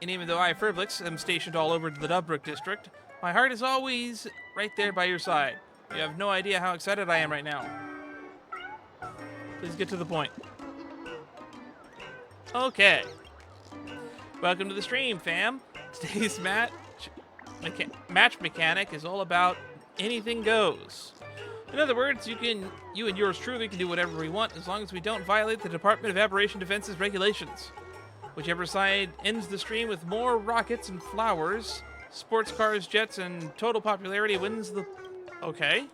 And even though I, Furblix, am stationed all over the Daybreak district, my heart is always right there by your side. You have no idea how excited I am right now. Please get to the point. Okay. Welcome to the stream, fam. Today's match mechanic is all about anything goes. In other words, you and yours truly can do whatever we want as long as we don't violate the Department of Aberration Defense's regulations. Whichever side ends the stream with more rockets and flowers, sports cars, jets, and total popularity wins the... Okay.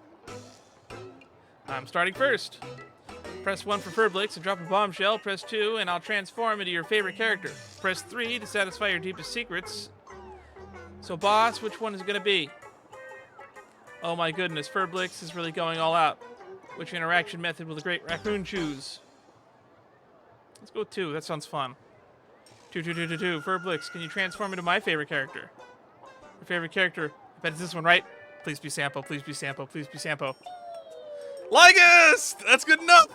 I'm starting first. Press 1 for Furblix to drop a bombshell, press 2 and I'll transform into your favorite character. Press 3 to satisfy your deepest secrets. So, boss, which one is it gonna be? Oh my goodness, Furblix is really going all out. Which interaction method will the Great Raccoon choose? Let's go with 2. That sounds fun. 2. Furblix, can you transform into my favorite character? Your favorite character? I bet it's this one, right? Please be Sampo. Please be Sampo. Please be Sampo. Lygus! That's good enough!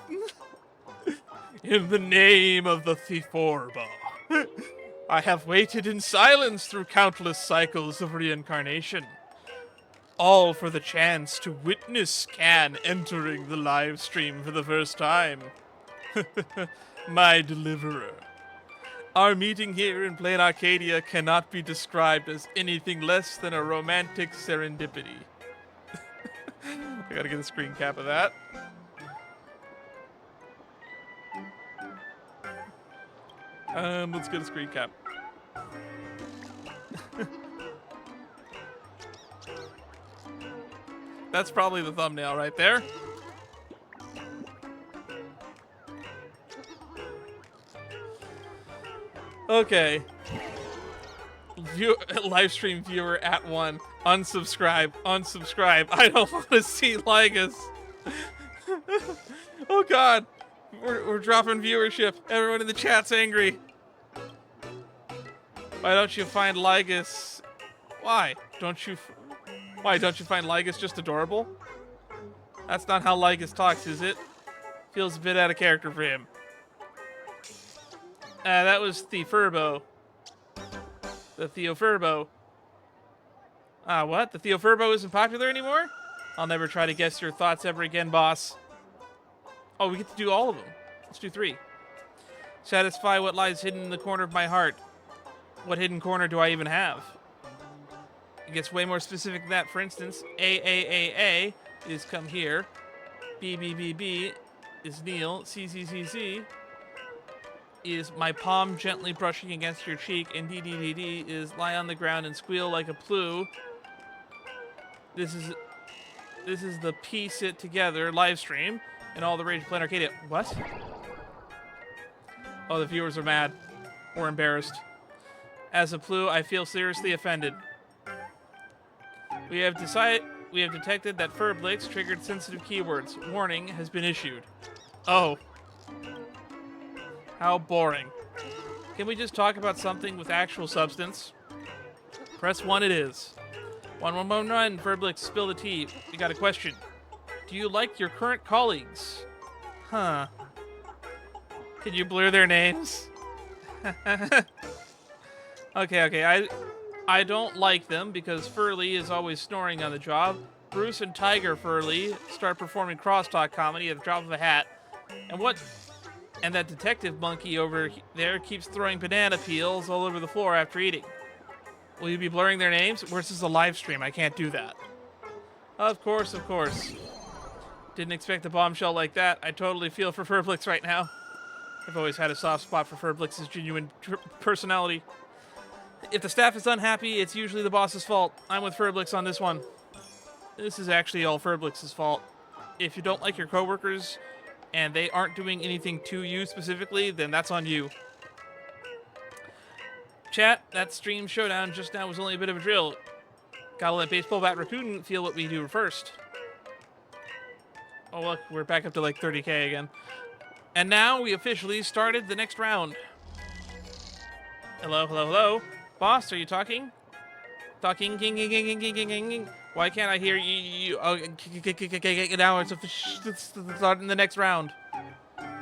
In the name of the Furbobo, I have waited in silence through countless cycles of reincarnation. All for the chance to witness Can entering the live stream for the first time. My deliverer. Our meeting here in Plain Arcadia cannot be described as anything less than a romantic serendipity. I gotta get a screen cap of that. Let's get a screen cap. That's probably the thumbnail right there. Okay. Livestream viewer at 1. Unsubscribe. Unsubscribe. I don't want to see Lygus. Oh god. We're dropping viewership. Everyone in the chat's angry. Why don't you find Lygus? Why don't you find Lygus just adorable? That's not how Lygus talks, is it? Feels a bit out of character for him. That was the Furbo. The Theo Furbo. What? The Theo Furbo isn't popular anymore? I'll never try to guess your thoughts ever again, boss. Oh, we get to do all of them. Let's do 3. Satisfy what lies hidden in the corner of my heart. What hidden corner do I even have? It gets way more specific than that. For instance, A is come here. B is kneel. C is my palm gently brushing against your cheek. And D is lie on the ground and squeal like a plu. This is the piece it together live stream. And all the rage Plain Arcadia. What? Oh, the viewers are mad. Or embarrassed. As a plu, I feel seriously offended. We have detected that Furblix triggered sensitive keywords. Warning has been issued. Oh. How boring. Can we just talk about something with actual substance? Press 1 it is. 111, Furblix, spill the tea. We got a question. Do you like your current colleagues? Huh. Can you blur their names? Okay. I don't like them because Furley is always snoring on the job. Bruce and Tiger Furley start performing crosstalk comedy at the drop of a hat. And that detective monkey over there keeps throwing banana peels all over the floor after eating. Will you be blurring their names? This is a live stream. I can't do that. Of course. Didn't expect a bombshell like that. I totally feel for Furblix right now. I've always had a soft spot for Furblix's genuine personality. If the staff is unhappy, it's usually the boss's fault. I'm with Furblix on this one. This is actually all Furblix's fault. If you don't like your coworkers and they aren't doing anything to you specifically, then that's on you. Chat, that stream showdown just now was only a bit of a drill. Gotta let Baseball Bat Raccoon feel what we do first. Oh look, we're back up to like 30k again. And now we officially started the next round. Hello. Boss, are you talking? Talking, ging. Why can't I hear you? Oh, now it's starting the next round.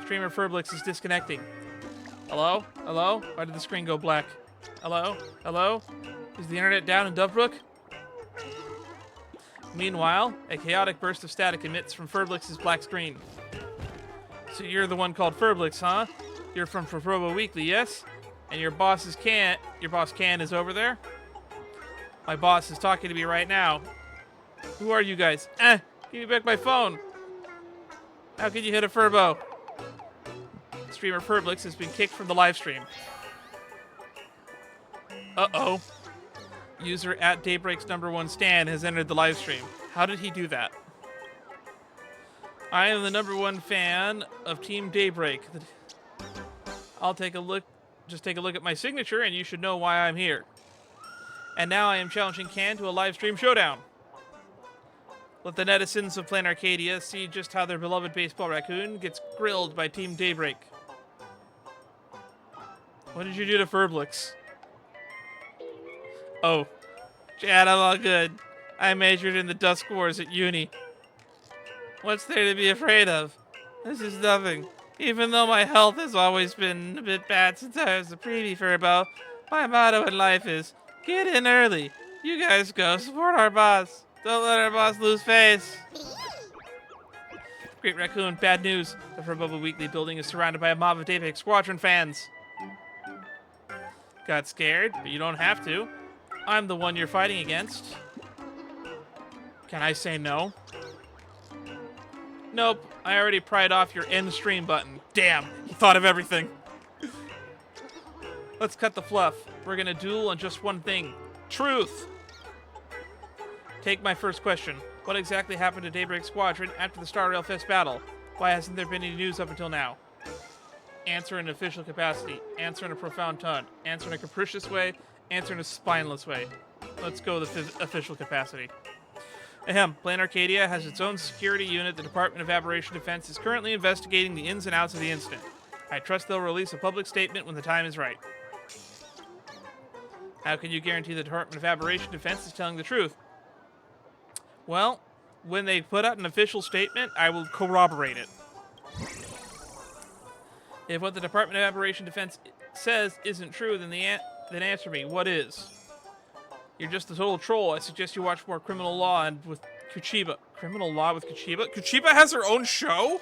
Streamer Furblix is disconnecting. Hello? Why did the screen go black? Hello? Is the internet down in Dovebrook? Meanwhile, a chaotic burst of static emits from Furblix's black screen. So you're the one called Furblix, huh? You're from Furbobo Weekly, yes? And your boss Can is over there? My boss is talking to me right now. Who are you guys? Give me back my phone. How can you hit a Furbo? Streamer Furblix has been kicked from the live stream. Uh-oh. User at Daybreak's #1 Stan has entered the live stream. How did he do that? I am the #1 fan of Team Daybreak. I'll take a look. Just take a look at my signature and you should know why I'm here. And now I am challenging Can to a live stream showdown. Let the netizens of Plain Arcadia see just how their beloved baseball raccoon gets grilled by Team Daybreak. What did you do to Furblix? Oh. Chad, I'm all good. I majored in the Dusk Wars at uni. What's there to be afraid of? This is nothing. Even though my health has always been a bit bad since I was a preemie Furbo, my motto in life is, get in early. You guys go, support our boss. Don't let our boss lose face. Great Raccoon, bad news. The Furbobo Weekly building is surrounded by a mob of Daybreak Squadron fans. Got scared, but you don't have to. I'm the one you're fighting against. Can I say no? Nope, I already pried off your end stream button. Damn, he thought of everything. Let's cut the fluff. We're gonna duel on just one thing. Truth! Take my first question. What exactly happened to Daybreak Squadron after the Star Rail Fest battle? Why hasn't there been any news up until now? Answer in official capacity. Answer in a profound tone. Answer in a capricious way. Answer in a spineless way. Let's go with the official capacity. Ahem. Plain Arcadia has its own security unit. The Department of Aberration Defense is currently investigating the ins and outs of the incident. I trust they'll release a public statement when the time is right. How can you guarantee the Department of Aberration Defense is telling the truth? Well, when they put out an official statement, I will corroborate it. If what the Department of Aberration Defense says isn't true, then then answer me. What is? You're just a total troll. I suggest you watch more Criminal Law and with Kuchiba. Criminal Law with Kuchiba? Kuchiba has her own show?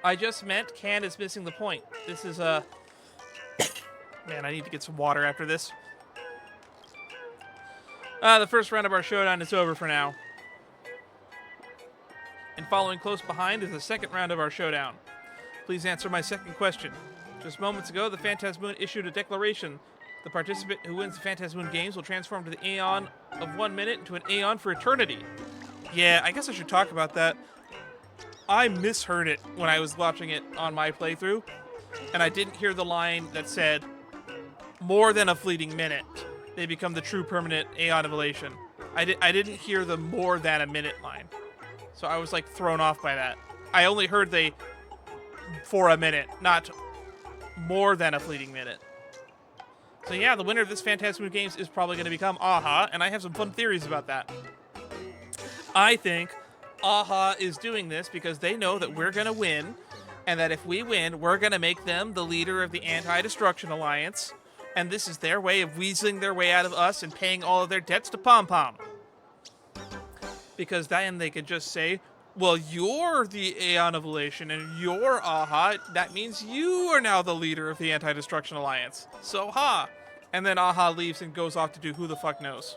I just meant Can is missing the point. This is a... Man, I need to get some water after this. The first round of our showdown is over for now. And following close behind is the second round of our showdown. Please answer my second question. Just moments ago, the Phantasmoon issued a declaration. The participant who wins the Phantasmoon games will transform to the Aeon of 1 minute into an Aeon for eternity. Yeah, I guess I should talk about that. I misheard it when I was watching it on my playthrough, and I didn't hear the line that said, more than a fleeting minute, they become the true permanent Aeon of Elation. I didn't hear the more than a minute line. So I was like thrown off by that. I only heard the for a minute, not more than a fleeting minute. So yeah, the winner of this Phantasmoon Games is probably going to become Aha, and I have some fun theories about that. I think Aha is doing this because they know that we're going to win, and that if we win, we're going to make them the leader of the Anti-Destruction Alliance, and this is their way of weaseling their way out of us and paying all of their debts to Pom Pom. Because then they could just say, well, you're the Aeon of Elation and you're Aha. That means you are now the leader of the Anti-Destruction Alliance. So ha! And then Aha leaves and goes off to do who the fuck knows.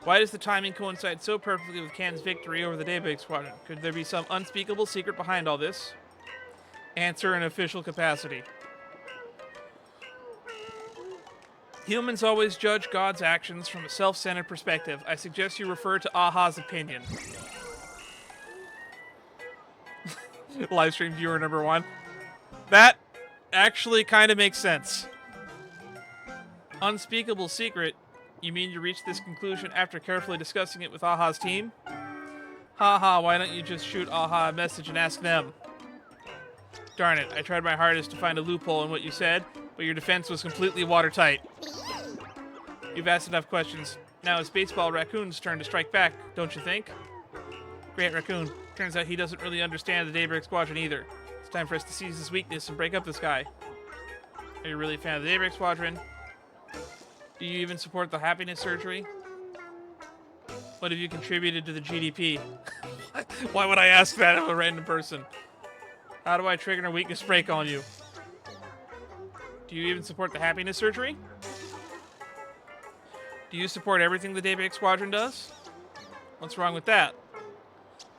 Why does the timing coincide so perfectly with Can's victory over the Daybreak Squadron? Could there be some unspeakable secret behind all this? Answer in official capacity. Humans always judge God's actions from a self-centered perspective. I suggest you refer to Aha's opinion. Livestream viewer number 1. That actually kind of makes sense. Unspeakable secret? You mean you reached this conclusion after carefully discussing it with Aha's team? Haha, why don't you just shoot Aha a message and ask them? Darn it, I tried my hardest to find a loophole in what you said, but your defense was completely watertight. You've asked enough questions. Now it's Baseball Raccoon's turn to strike back, don't you think? Great Raccoon. Turns out he doesn't really understand the Daybreak Squadron either. It's time for us to seize his weakness and break up this guy. Are you really a fan of the Daybreak Squadron? Do you even support the happiness surgery? What have you contributed to the GDP? Why would I ask that of a random person? How do I trigger a weakness break on you? Do you even support the happiness surgery? Do you support everything the Daybreak Squadron does? What's wrong with that?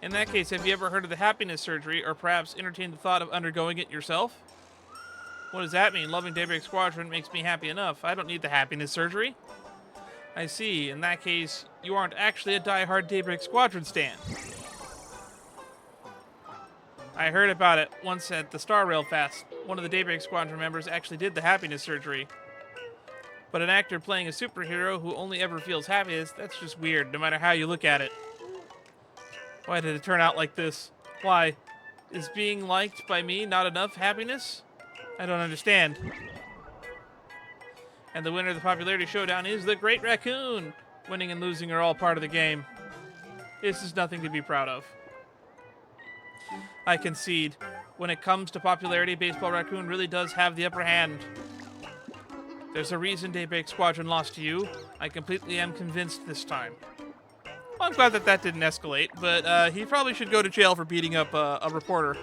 In that case, have you ever heard of the happiness surgery, or perhaps entertained the thought of undergoing it yourself? What does that mean? Loving Daybreak Squadron makes me happy enough. I don't need the happiness surgery. I see. In that case, you aren't actually a die-hard Daybreak Squadron stan. I heard about it once at the Star Rail Fest. One of the Daybreak Squadron members actually did the happiness surgery. But an actor playing a superhero who only ever feels happiness, that's just weird, no matter how you look at it. Why did it turn out like this? Why? Is being liked by me not enough happiness? I don't understand. And the winner of the popularity showdown is the Great Raccoon. Winning and losing are all part of the game. This is nothing to be proud of. I concede. When it comes to popularity, Baseball Raccoon really does have the upper hand. There's a reason Daybreak Squadron lost to you. I completely am convinced this time. Well, I'm glad that that didn't escalate, but he probably should go to jail for beating up a reporter.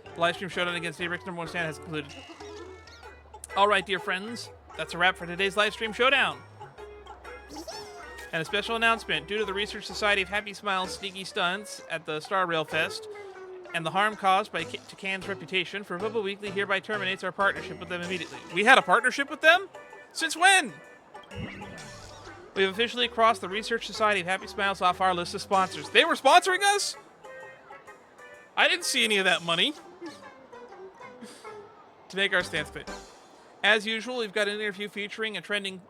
The livestream showdown against Daybreak's #1 stand has concluded. Alright, dear friends, that's a wrap for today's livestream showdown. And a special announcement, due to the Research Society of Happy Smiles sneaky stunts at the Star Rail Fest, and the harm caused to Can's reputation, Furbobo Weekly hereby terminates our partnership with them immediately. We had a partnership with them? Since when? We have officially crossed the Research Society of Happy Smiles off our list of sponsors. They were sponsoring us? I didn't see any of that money. To make our stance clear. As usual, we've got an interview featuring a trending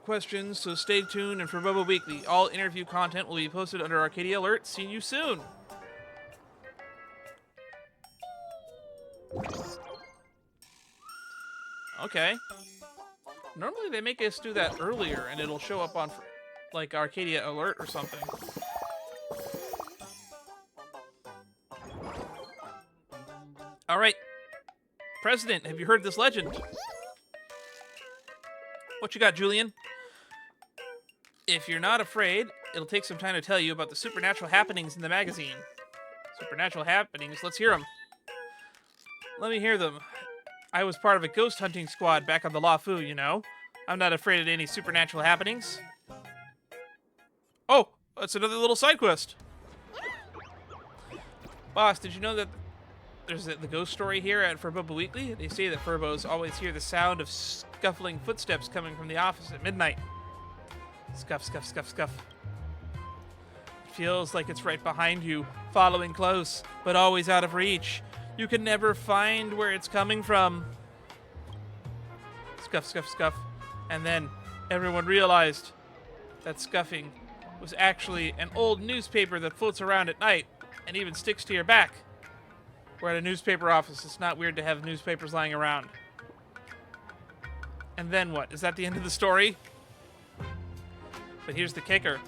questions, so stay tuned. And for Furbobo Weekly, all interview content will be posted under Arcadia Alert. See you soon. Okay. Normally they make us do that earlier, and it'll show up on, like, Arcadia Alert or something. Alright. President, have you heard this legend? What you got, Julian? If you're not afraid, it'll take some time to tell you about the supernatural happenings in the magazine. Supernatural happenings? Let's hear them. Let me hear them. I was part of a ghost hunting squad back on the LaFu, you know. I'm not afraid of any supernatural happenings. Oh, that's another little side quest. Boss, did you know that there's the ghost story here at Furbobo Weekly? They say that Furbos always hear the sound of scuffling footsteps coming from the office at midnight. Scuff, scuff, scuff, scuff. It feels like it's right behind you, following close, but always out of reach. You can never find where it's coming from. Scuff, scuff, scuff. And then everyone realized that scuffing was actually an old newspaper that floats around at night and even sticks to your back. We're at a newspaper office. It's not weird to have newspapers lying around. And then what? Is that the end of the story? But here's the kicker.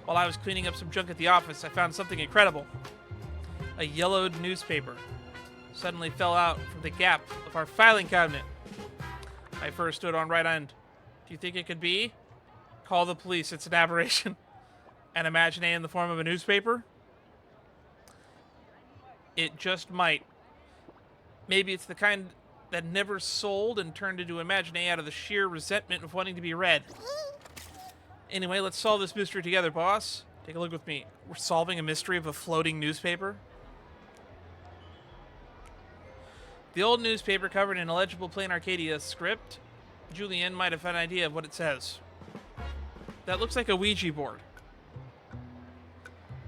While I was cleaning up some junk at the office, I found something incredible. A yellowed newspaper suddenly fell out from the gap of our filing cabinet. I first stood on right end. Do you think it could be? Call the police. It's an aberration. An imaginary in the form of a newspaper? It just might. Maybe it's the kind that never sold and turned into imaginary out of the sheer resentment of wanting to be read. Anyway, let's solve this mystery together, boss. Take a look with me. We're solving a mystery of a floating newspaper. The old newspaper covered in illegible plain Arcadia script. Julian might have an idea of what it says. That looks like a Ouija board.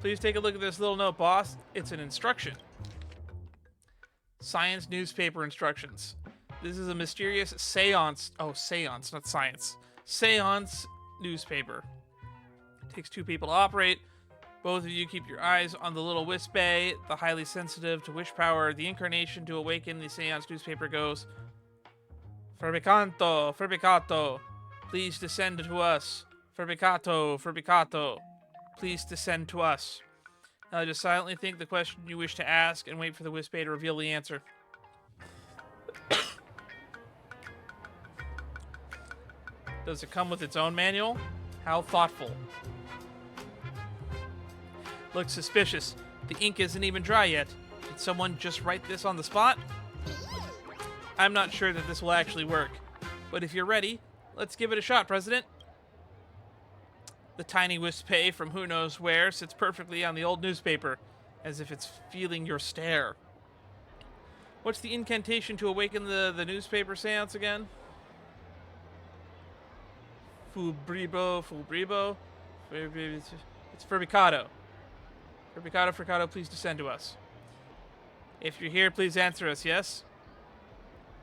Please take a look at this little note, boss. It's an instruction. Science newspaper instructions. This is a mysterious seance. Oh, seance, not science. Seance newspaper. It takes two people to operate. Both of you keep your eyes on the little Wispe, the highly sensitive to wish power. The incarnation to awaken the seance newspaper goes, Furbicanto, Furbicato, please descend to us. Furbicato, Furbicato, please descend to us. Now just silently think the question you wish to ask and wait for the Wispe to reveal the answer. Does it come with its own manual? How thoughtful. Looks suspicious. The ink isn't even dry yet. Did someone just write this on the spot? I'm not sure that this will actually work. But if you're ready, let's give it a shot, President. The tiny Wispe from who knows where sits perfectly on the old newspaper, as if it's feeling your stare. What's the incantation to awaken the newspaper seance again? Furbobo, Furbobo. It's Furbicato. Furbicato, Furbicato, please descend to us. If you're here, please answer us, yes?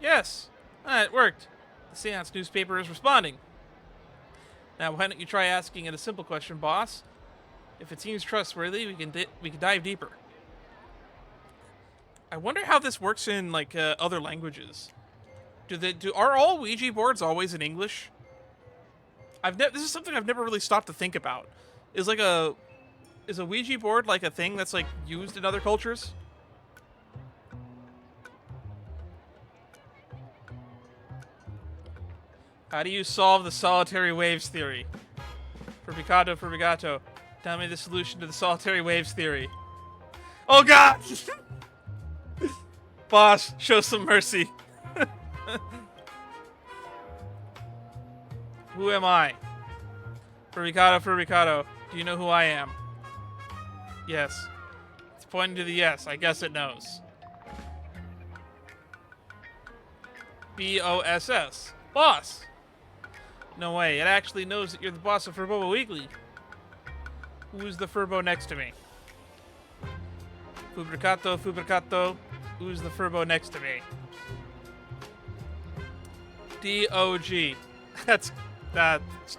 Yes. Ah, it worked. The Seance newspaper is responding. Now, why don't you try asking it a simple question, boss? If it seems trustworthy, we can dive deeper. I wonder how this works in like other languages. Are all Ouija boards always in English? This is something I've never really stopped to think about. Is a Ouija board like a thing that's like used in other cultures? How do you solve the solitary waves theory? Furbigato, tell me the solution to the solitary waves theory. Oh god! Boss, show some mercy. Who am I? Furbigato, do you know who I am? Yes. It's pointing to the yes. I guess it knows. B-O-S-S. Boss! No way. It actually knows that you're the boss of Furbobo Weekly. Who's the Furbo next to me? Furbigato. Who's the Furbo next to me? D-O-G. That's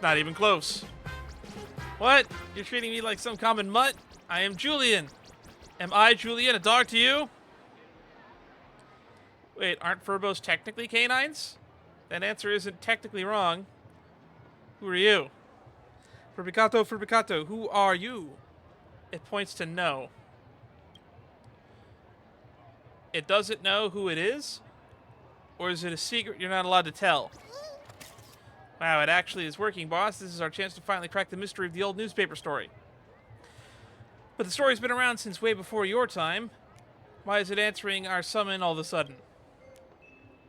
not even close. What? You're treating me like some common mutt? I am Julian. Am I, Julian, a dog to you? Wait, aren't Furbos technically canines? That answer isn't technically wrong. Who are you? Furbigato, who are you? It points to no. It doesn't know who it is? Or is it a secret you're not allowed to tell? Wow, it actually is working, boss. This is our chance to finally crack the mystery of the old newspaper story. But the story's been around since way before your time. Why is it answering our summon all of a sudden?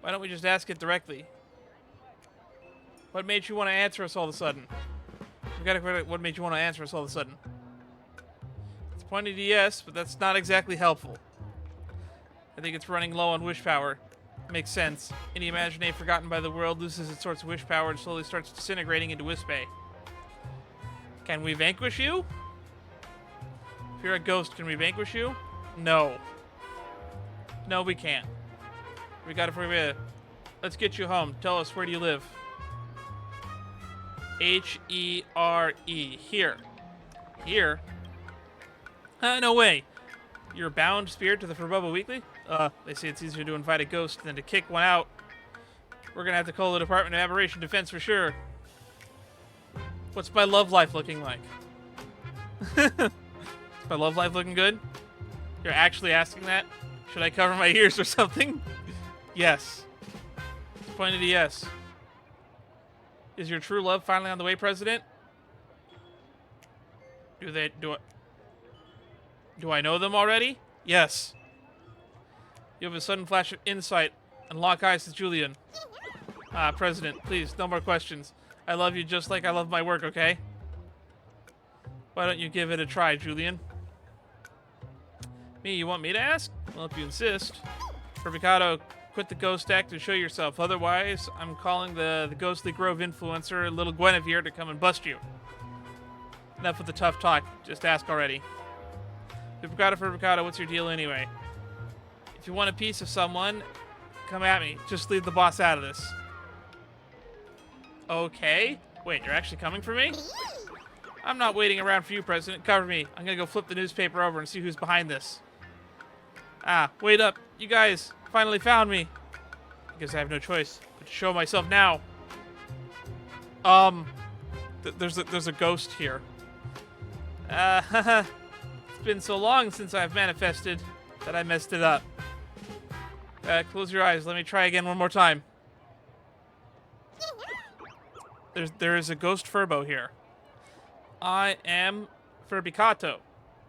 Why don't we just ask it directly? What made you want to answer us all of a sudden? What made you want to answer us all of a sudden? It's pointing to yes, but that's not exactly helpful. I think it's running low on wish power. Makes sense. Any imaginate forgotten by the world loses its source of wish power and slowly starts disintegrating into Wispe. Can we vanquish you? If you're a ghost, can we vanquish you? No. No, we can't. We gotta forget. Let's get you home. Tell us, where do you live? H-E-R-E. Here. Here? No way. You're a bound spirit to the Furbobo Weekly? They say it's easier to invite a ghost than to kick one out. We're gonna have to call the Department of Aberration Defense for sure. What's my love life looking like? Is my love life looking good? You're actually asking that? Should I cover my ears or something? Yes. It's pointed to yes. Is your true love finally on the way, President? Do I know them already? Yes. You have a sudden flash of insight and lock eyes with Julian. President, please, no more questions. I love you just like I love my work, okay? Why don't you give it a try, Julian? Me, you want me to ask? Well, if you insist. Furbigato, quit the ghost act and show yourself. Otherwise, I'm calling the Ghostly Grove influencer, Little Guinevere, to come and bust you. Enough with the tough talk. Just ask already. Furbigato, what's your deal anyway? If you want a piece of someone, come at me. Just leave the boss out of this. Okay. Wait, you're actually coming for me? I'm not waiting around for you, President. Cover me. I'm gonna go flip the newspaper over and see who's behind this. Wait up. You guys finally found me. I guess I have no choice but to show myself now. There's a ghost here. It's been so long since I've manifested that I messed it up. Close your eyes. Let me try again one more time. There is a ghost Furbo here. I am Furbigato,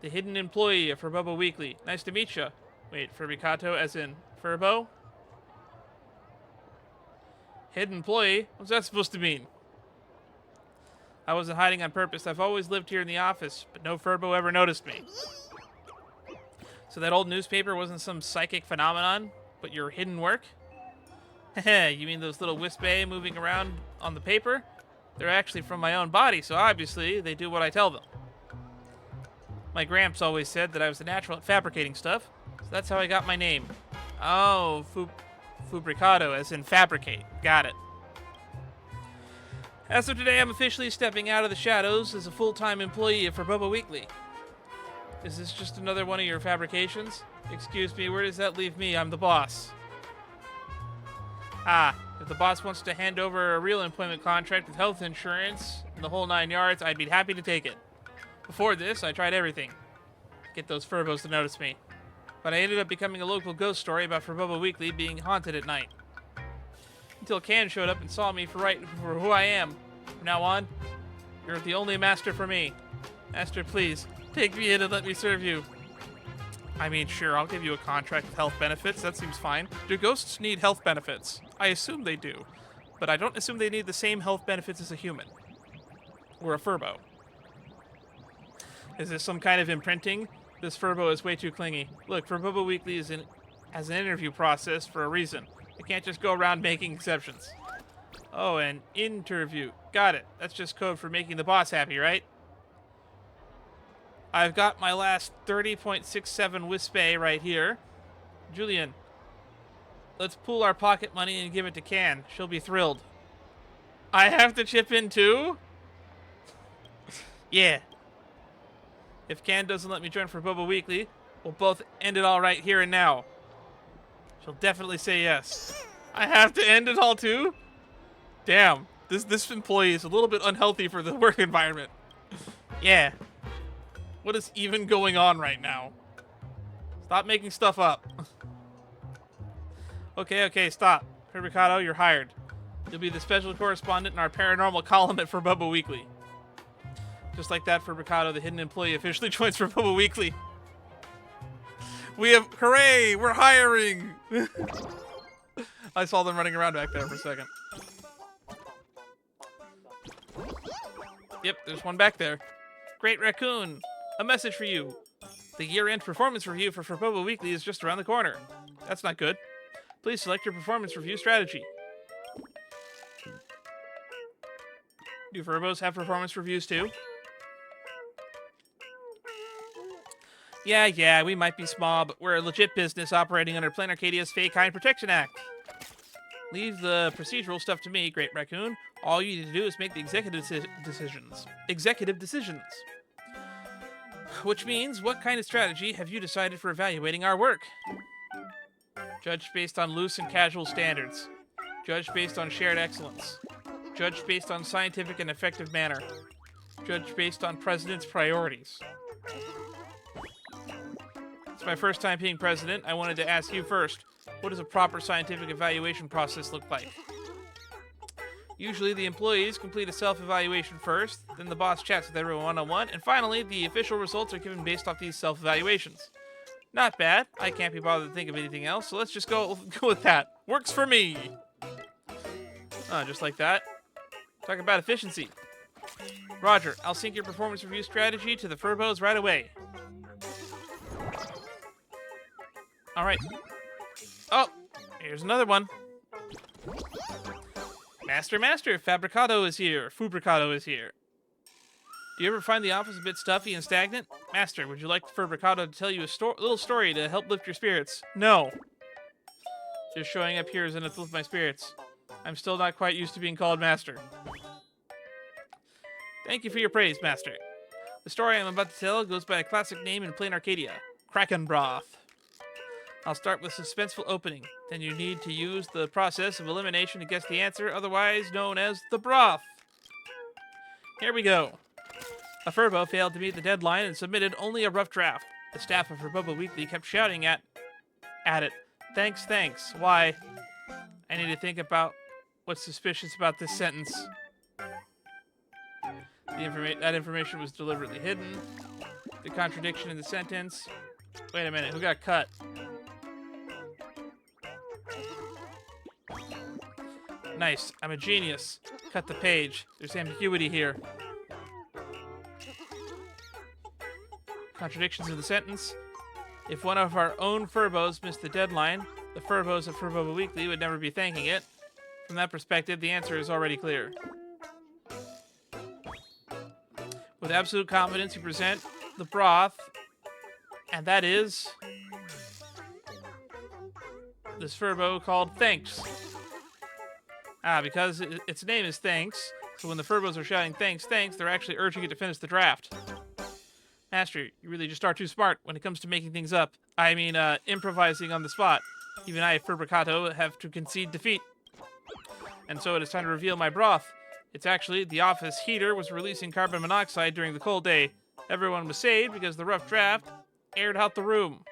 the hidden employee of Furbobo Weekly. Nice to meet you. Wait, Furbigato as in Furbo? Hidden employee? What's that supposed to mean? I wasn't hiding on purpose. I've always lived here in the office, but no Furbo ever noticed me. So that old newspaper wasn't some psychic phenomenon, but your hidden work? Heh, you mean those little wisps moving around on the paper? They're actually from my own body, so obviously they do what I tell them. My gramps always said that I was a natural at fabricating stuff, so That's how I got my name. Oh, Fubricado, as in fabricate. Got it. As of today, I'm officially stepping out of the shadows as a full-time employee of Furbobo Weekly. Is this just another one of your fabrications? Excuse me, where does that leave me? I'm the boss. Ah, if the boss wants to hand over a real employment contract with health insurance and the whole 9 yards, I'd be happy to take it. Before this, I tried everything to get those Furbos to notice me. But I ended up becoming a local ghost story about Furbobo Weekly being haunted at night. Until Can showed up and saw me for who I am. From now on, you're the only master for me. Master, please, take me in and let me serve you. I mean, sure, I'll give you a contract with health benefits. That seems fine. Do ghosts need health benefits? I assume they do. But I don't assume they need the same health benefits as a human. Or a Furbo. Is this some kind of imprinting? This Furbo is way too clingy. Look, Furbobo Weekly has an interview process for a reason. You can't just go around making exceptions. Oh, an interview. Got it. That's just code for making the boss happy, right? I've got my last 30.67 Wispe right here. Julian, let's pool our pocket money and give it to Can. She'll be thrilled. I have to chip in too? Yeah. If Can doesn't let me join Furbobo Weekly, we'll both end it all right here and now. She'll definitely say yes. I have to end it all too? Damn, this employee is a little bit unhealthy for the work environment. Yeah. What is even going on right now? Stop making stuff up. Okay, stop. Furbobo, you're hired. You'll be the special correspondent in our paranormal column at Furbobo Weekly. Just like that, Furbobo, the hidden employee, officially joins Furbobo Weekly. Hooray, we're hiring! I saw them running around back there for a second. Yep, there's one back there. Great Raccoon, a message for you. The year-end performance review for Furbobo Weekly is just around the corner. That's not good. Please select your performance review strategy. Do Furbos have performance reviews too? Yeah, we might be small, but we're a legit business operating under Plain Arcadia's Fake Kind Protection Act. Leave the procedural stuff to me, Great Raccoon. All you need to do is make the executive decisions. Executive decisions. Which means, what kind of strategy have you decided for evaluating our work? Judged based on loose and casual standards. Judged based on shared excellence. Judged based on scientific and effective manner. Judged based on president's priorities. It's my first time being president. I wanted to ask you first, what does a proper scientific evaluation process look like? Usually the employees complete a self-evaluation first, then the boss chats with everyone one-on-one, and finally the official results are given based off these self-evaluations. Not bad. I can't be bothered to think of anything else, so let's just go with that. Works for me! Just like that. Talk about efficiency. Roger, I'll sync your performance review strategy to the Furbos right away. Alright. Oh, here's another one. Master, Fubricado is here. Do you ever find the office a bit stuffy and stagnant? Master, would you like Fubricado to tell you a little story to help lift your spirits? No. Just showing up here is enough to lift my spirits. I'm still not quite used to being called Master. Thank you for your praise, Master. The story I'm about to tell goes by a classic name in Plain Arcadia, Kraken Broth. I'll start with suspenseful opening. Then you need to use the process of elimination to guess the answer, otherwise known as the broth. Here we go. A Furbo failed to meet the deadline and submitted only a rough draft. The staff of Furbobo Weekly kept shouting at it. Thanks. Why? I need to think about what's suspicious about this sentence. That information was deliberately hidden. The contradiction in the sentence. Wait a minute, who got cut? Nice, I'm a genius. Cut the page. There's ambiguity here. Contradictions in the sentence. If one of our own Furbos missed the deadline, the Furbos of Furbobo Weekly would never be thanking it. From that perspective, the answer is already clear. With absolute confidence, you present the broth, and that is this Furbo called Thanks. Because its name is Thanks, so when the Furbos are shouting thanks, thanks, they're actually urging it to finish the draft. Master, you really just are too smart when it comes to making things up. I mean, improvising on the spot. Even I, Furbricato, have to concede defeat. And so it is time to reveal my broth. It's actually the office heater was releasing carbon monoxide during the cold day. Everyone was saved because the rough draft aired out the room.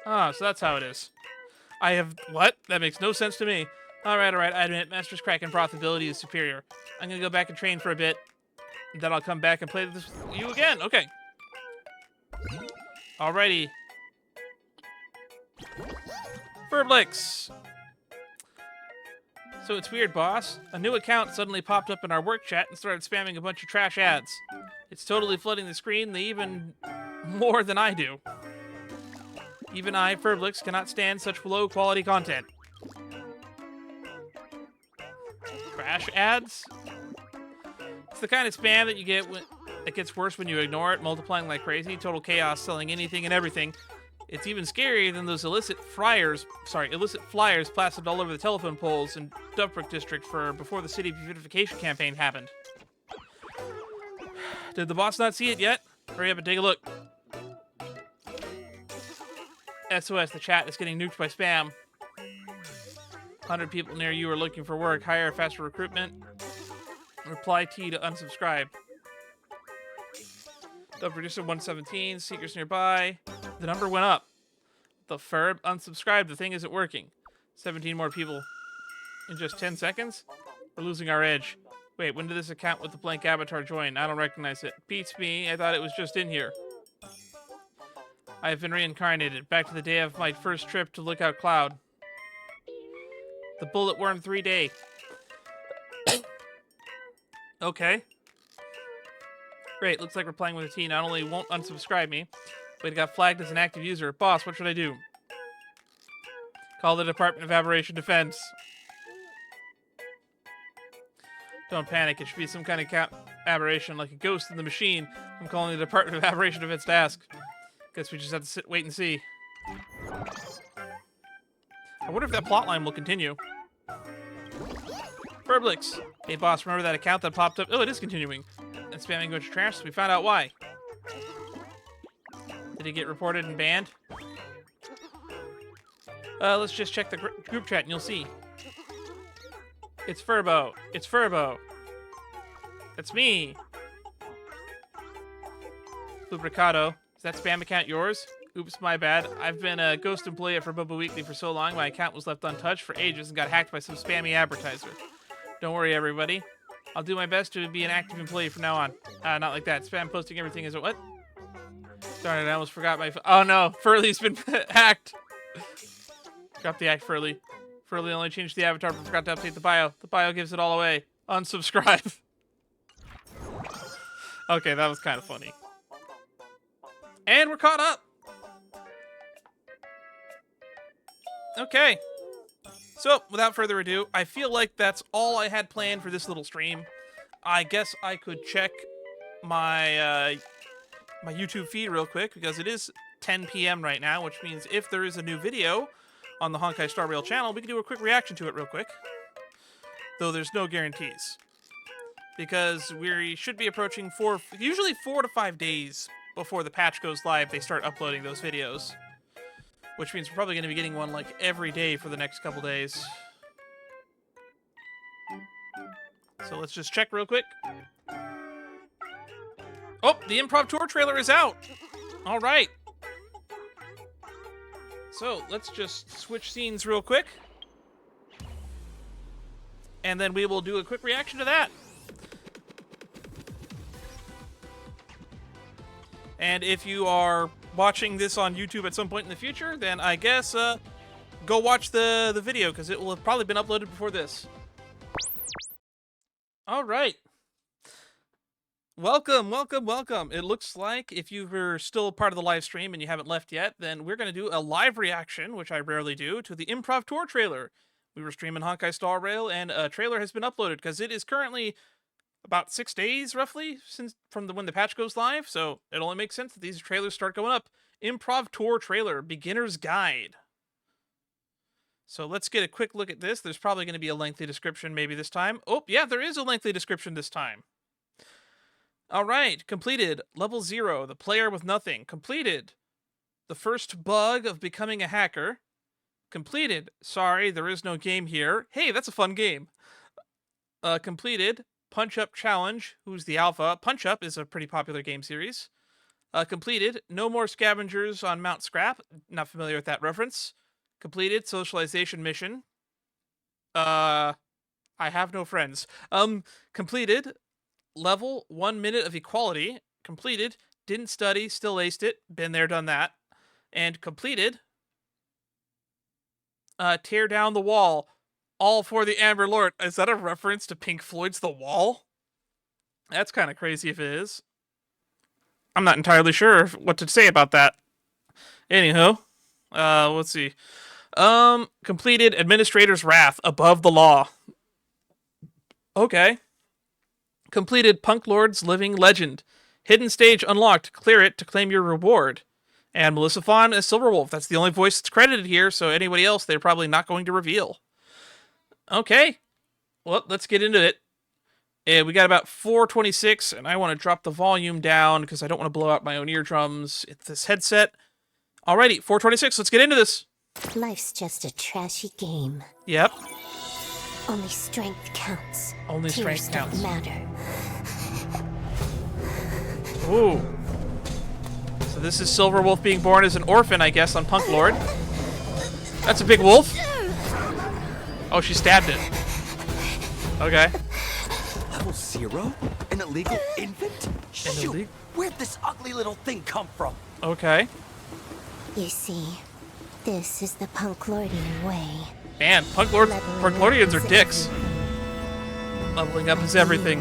So that's how it is. What? That makes no sense to me. Alright, I admit, Master's Kraken broth ability is superior. I'm gonna go back and train for a bit. Then I'll come back and play this with you again. Okay. Alrighty. Furblix. So it's weird, boss. A new account suddenly popped up in our work chat and started spamming a bunch of trash ads. It's totally flooding the screen, even more than I do. Even I, Furblix, cannot stand such low-quality content. Trash ads? It's the kind of spam that you get that gets worse when you ignore it, multiplying like crazy, total chaos, selling anything and everything. It's even scarier than those illicit flyers plastered all over the telephone poles in Daybreak district before the city beautification campaign happened. Did the boss not see it yet? Hurry up and take a look. SOS, the chat is getting nuked by spam. 100 people near you are looking for work. Hire faster recruitment. Reply T to unsubscribe. The producer 117, seekers nearby. The number went up. The Furb unsubscribed. The thing isn't working. 17 more people in just 10 seconds. We're losing our edge. Wait, when did this account with the blank avatar join? I don't recognize it. Beats me. I thought it was just in here. I have been reincarnated. Back to the day of my first trip to Lookout Cloud. The Bullet Worm 3-day. Okay. Great, looks like we're playing with a T. Not only won't unsubscribe me, but it got flagged as an active user. Boss, what should I do? Call the Department of Aberration Defense. Don't panic, it should be some kind of aberration, like a ghost in the machine. I'm calling the Department of Aberration Defense to ask. Guess we just have to wait and see. I wonder if that plotline will continue. Furblix. Hey, boss, remember that account that popped up? Oh, it is continuing. And spamming a bunch of trash, so we found out why. Did it get reported and banned? Let's just check the group chat and you'll see. It's Furbo. It's Furbo. That's me. Lubricado. Is that spam account yours? Oops, my bad. I've been a ghost employee at Furbobo Weekly for so long, my account was left untouched for ages and got hacked by some spammy advertiser. Don't worry, everybody. I'll do my best to be an active employee from now on. Not like that. Spam posting everything is what? Darn it, I almost forgot my... Oh no, Furley's been hacked. Drop the act, Furley. Furley only changed the avatar but forgot to update the bio. The bio gives it all away. Unsubscribe. Okay, that was kind of funny. And we're caught up. Okay. So, without further ado, I feel like that's all I had planned for this little stream. I guess I could check my my YouTube feed real quick, because it is 10 p.m. right now, which means if there is a new video on the Honkai Star Rail channel, we can do a quick reaction to it real quick. Though there's no guarantees. Because we should be approaching usually 4 to 5 days before the patch goes live, they start uploading those videos. Which means we're probably going to be getting one like every day for the next couple days. So let's just check real quick. Oh, the Improv tour trailer is out! Alright. So let's just switch scenes real quick. And then we will do a quick reaction to that. And if you are watching this on YouTube at some point in the future, then I guess go watch the video, because it will have probably been uploaded before this. All right. Welcome, welcome, welcome. It looks like if you were still part of the live stream and you haven't left yet, then we're going to do a live reaction, which I rarely do, to the Improv tour trailer. We were streaming Honkai Star Rail, and a trailer has been uploaded, because it is currently about 6 days, roughly, from when the patch goes live, so it only makes sense that these trailers start going up Improv tour trailer, beginner's guide. So let's get a quick look at this. There's probably going to be a lengthy description maybe this time. Oh, yeah, there is a lengthy description this time. All right, completed. Level 0, the player with nothing. Completed. The first bug of becoming a hacker. Completed. Sorry, there is no game here. Hey, that's a fun game. Completed. Punch Up Challenge. Who's the alpha? Punch Up is a pretty popular game series. Completed. No more scavengers on Mount Scrap. Not familiar with that reference. Completed. Socialization mission. I have no friends. Completed. Level 1 minute of equality. Completed. Didn't study. Still aced it. Been there, done that. And completed. Tear down the wall. All for the Amber Lord. Is that a reference to Pink Floyd's The Wall? That's kind of crazy if it is. I'm not entirely sure what to say about that. Anywho, let's see. Completed Administrator's Wrath, Above the Law. Okay. Completed Punk Lord's Living Legend. Hidden stage unlocked. Clear it to claim your reward. And Melissa Fawn as Silverwolf. That's the only voice that's credited here, so anybody else they're probably not going to reveal. Okay. Well, let's get into it. We got about 4:26, and I want to drop the volume down because I don't want to blow out my own eardrums. It's this headset. Alrighty, 4:26, let's get into this. Life's just a trashy game. Yep. Only strength counts. Only Tears strength counts. don't matter. Ooh. So this is Silverwolf being born as an orphan, I guess, on Punk Lord. That's a big wolf. Oh, she stabbed it. Okay. Level 0? An illegal infant? Shoot! Where'd this ugly little thing come from? Okay. You see, this is the Punklordian way. Man, Punklordians are dicks. Leveling up is everything.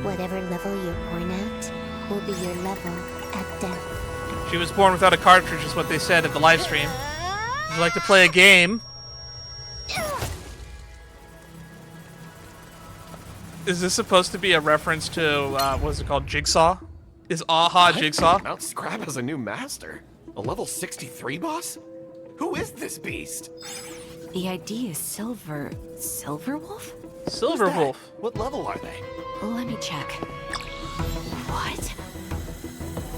Whatever level you're born at will be your level at death. She was born without a cartridge, is what they said at the live stream. Would you like to play a game? Is this supposed to be a reference to, what is it called, Jigsaw? Is Aha Jigsaw? Mount Scrap has a new master. A level 63 boss? Who is this beast? The ID is Silverwolf? Silverwolf. What level are they? Let me check. What?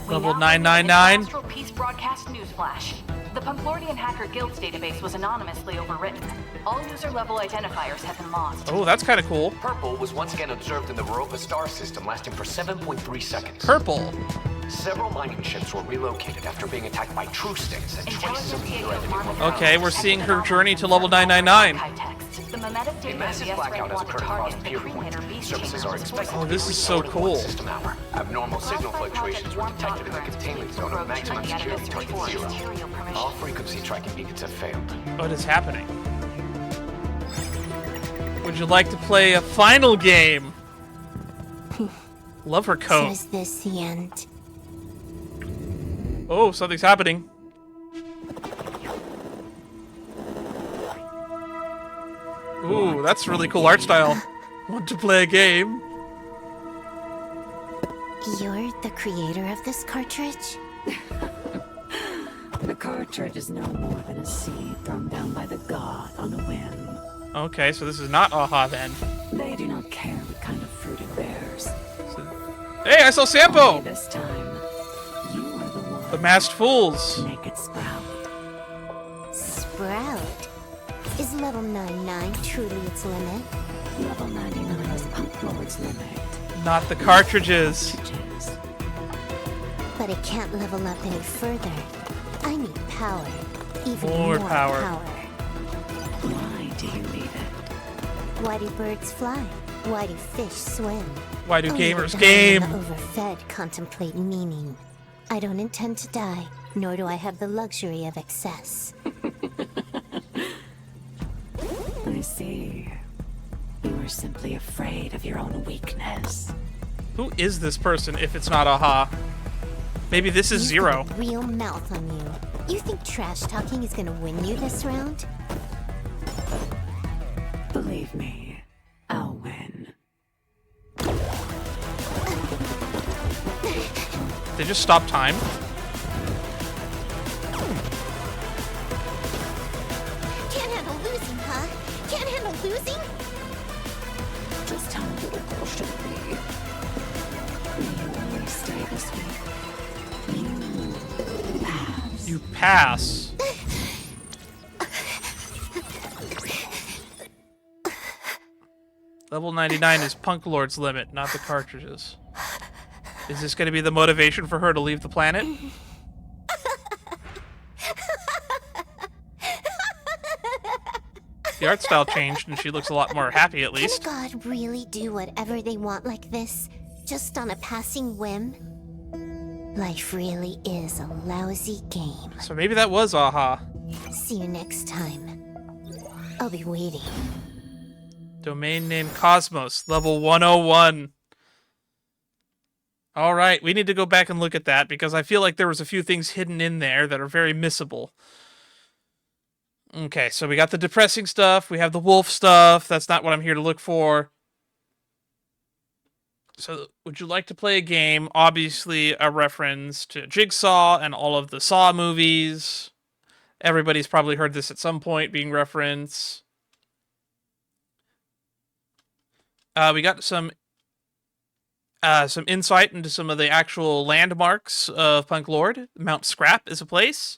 Level 999. Astral Peace broadcast newsflash. The Punklordian Hacker Guild's database was anonymously overwritten. All user level identifiers have been lost. Oh, that's kind of cool. Purple was once again observed in the Europa star system, lasting for 7.3 seconds. Purple. Several mining ships were relocated after being attacked by true states and traces of the enemy were found. Okay, we're seeing her journey to level 999. A massive blackout has occurred across Pier 1. Services are expected Oh, to be this is so restored in cool. 1 system hour. Abnormal signal fluctuations were detected in the containment zone of maximum security target 0. All frequency tracking beacons have failed. What is happening? Would you like to play a final game? Love her So coat. is this the end? Oh, something's happening. Ooh, that's really cool art style. Want to play a game? You're the creator of this cartridge? The cartridge is no more than a seed thrown down by the god on a whim. Okay, so this is not Aha then. They do not care what kind of fruit it bears. Hey, I saw Sampo! Only this time, you are the one. The Masked Fools. Make it sprout. Sprout? Is level 99 truly its limit? Level 99 is Punk Lord's limit. Not the cartridges. But it can't level up any further. I need power. Even More more power. Why do you need it? Why do birds fly? Why do fish swim? Why do Only gamers the game? dying and the overfed contemplate meaning. I don't intend to die, nor do I have the luxury of excess. I see. You are simply afraid of your own weakness. Who is this person if it's not Aha? Maybe this is You've Zero. got a real mouth on you. You think trash talking is gonna win you this round? Believe me, I'll win. They just stop time. losing, huh? Can't handle losing? Just how little girl should it be? You only stay this week. You pass. You pass. Level 99 is Punk Lord's limit, not the cartridges. Is this going to be the motivation for her to leave the planet? The art style changed, and she looks a lot more happy, at least. Can a god really do whatever they want like this, just on a passing whim? Life really is a lousy game. So maybe that was aha. See you next time. I'll be waiting. Domain name Cosmos, level 101. Alright, we need to go back and look at that, because I feel like there was a few things hidden in there that are very missable. Okay, so we got the depressing stuff, we have the wolf stuff, that's not what I'm here to look for. So, would you like to play a game? Obviously, a reference to Jigsaw and all of the Saw movies. Everybody's probably heard this at some point being referenced. We got some insight into some of the actual landmarks of Punk Lord. Mount Scrap is a place.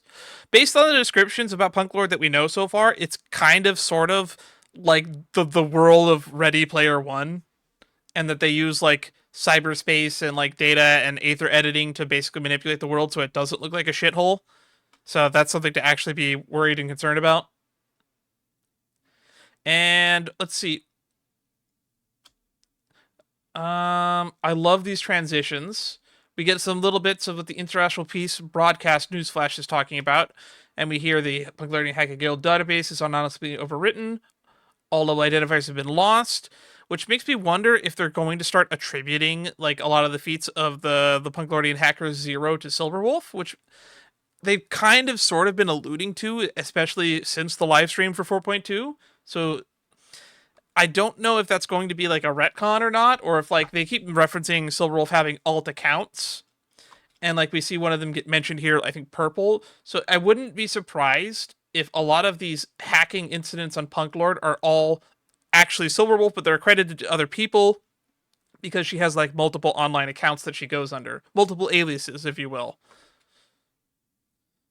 Based on the descriptions about Punk Lord that we know so far, it's kind of, sort of, like the world of Ready Player One. And that they use, like, cyberspace and, like, data and aether editing to basically manipulate the world so it doesn't look like a shithole. So that's something to actually be worried and concerned about. And, let's see. I love these transitions. We get some little bits of what the International Peace Broadcast Newsflash is talking about. And we hear the Punklordian Hacker Guild database is anonymously overwritten. All level identifiers have been lost. Which makes me wonder if they're going to start attributing, like, a lot of the feats of the Punklordian Hackers 0 to Silverwolf, which they've kind of sort of been alluding to, especially since the live stream for 4.2. So I don't know if that's going to be, like, a retcon or not, or if, like, they keep referencing Silverwolf having alt accounts. And, like, we see one of them get mentioned here, I think Purple. So I wouldn't be surprised if a lot of these hacking incidents on Punk Lord are all actually Silverwolf, but they're accredited to other people because she has, like, multiple online accounts that she goes under. Multiple aliases, if you will.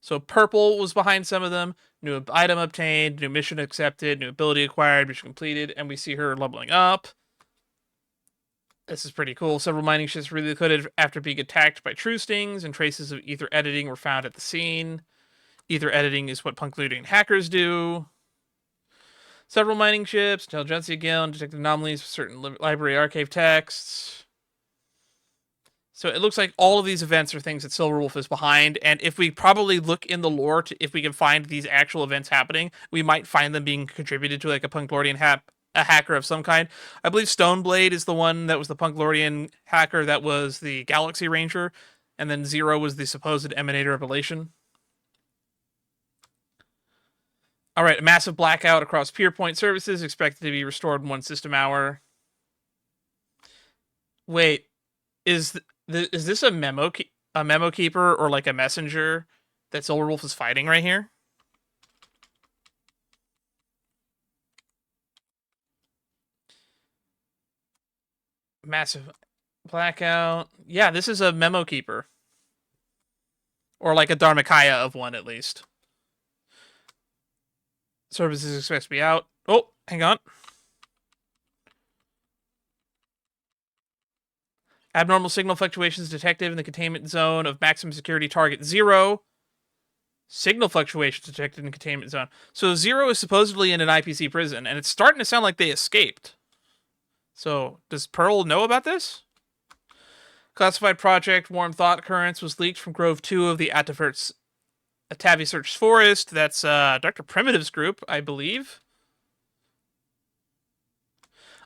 So Purple was behind some of them. New item obtained, new mission accepted, new ability acquired, mission completed, and we see her leveling up. This is pretty cool. Several mining ships relocated after being attacked by true stings, and traces of ether editing were found at the scene. Ether editing is what Punklordian hackers do. Several mining ships, intelligentsia guild, detected anomalies with certain library archive texts. So it looks like all of these events are things that Silverwolf is behind, and if we probably look in the lore to if we can find these actual events happening, we might find them being contributed to, like, a Punklordian a hacker of some kind. I believe Stoneblade is the one that was the Punklordian hacker that was the Galaxy Ranger, and then Zero was the supposed Emanator of Elation. All right, a massive blackout across Pierpoint services expected to be restored in 1 system hour. Wait, is this a memo keeper or, like, a messenger that Silverwolf is fighting right here? Massive blackout. Yeah, this is a memo keeper. Or, like, a Dharmakaya of one, at least. Services expects to be out. Oh, hang on. Abnormal signal fluctuations detected in the containment zone of maximum security target 0. Signal fluctuations detected in containment zone. So 0 is supposedly in an IPC prison, and it's starting to sound like they escaped. So, does Pearl know about this? Classified project Warm Thought Currents was leaked from Grove 2 of the Atavi Search Forest. That's Dr. Primitive's group, I believe.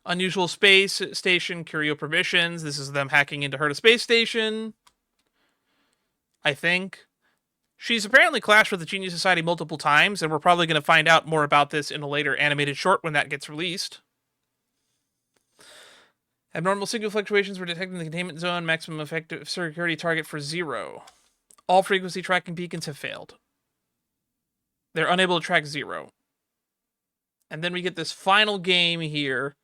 Unusual Space Station, Curio Permissions. This is them hacking into Herta Space Station, I think. She's apparently clashed with the Genius Society multiple times, and we're probably going to find out more about this in a later animated short when that gets released. Abnormal signal fluctuations were detected in the containment zone. Maximum effective security target for 0. All frequency tracking beacons have failed. They're unable to track 0. And then we get this final game here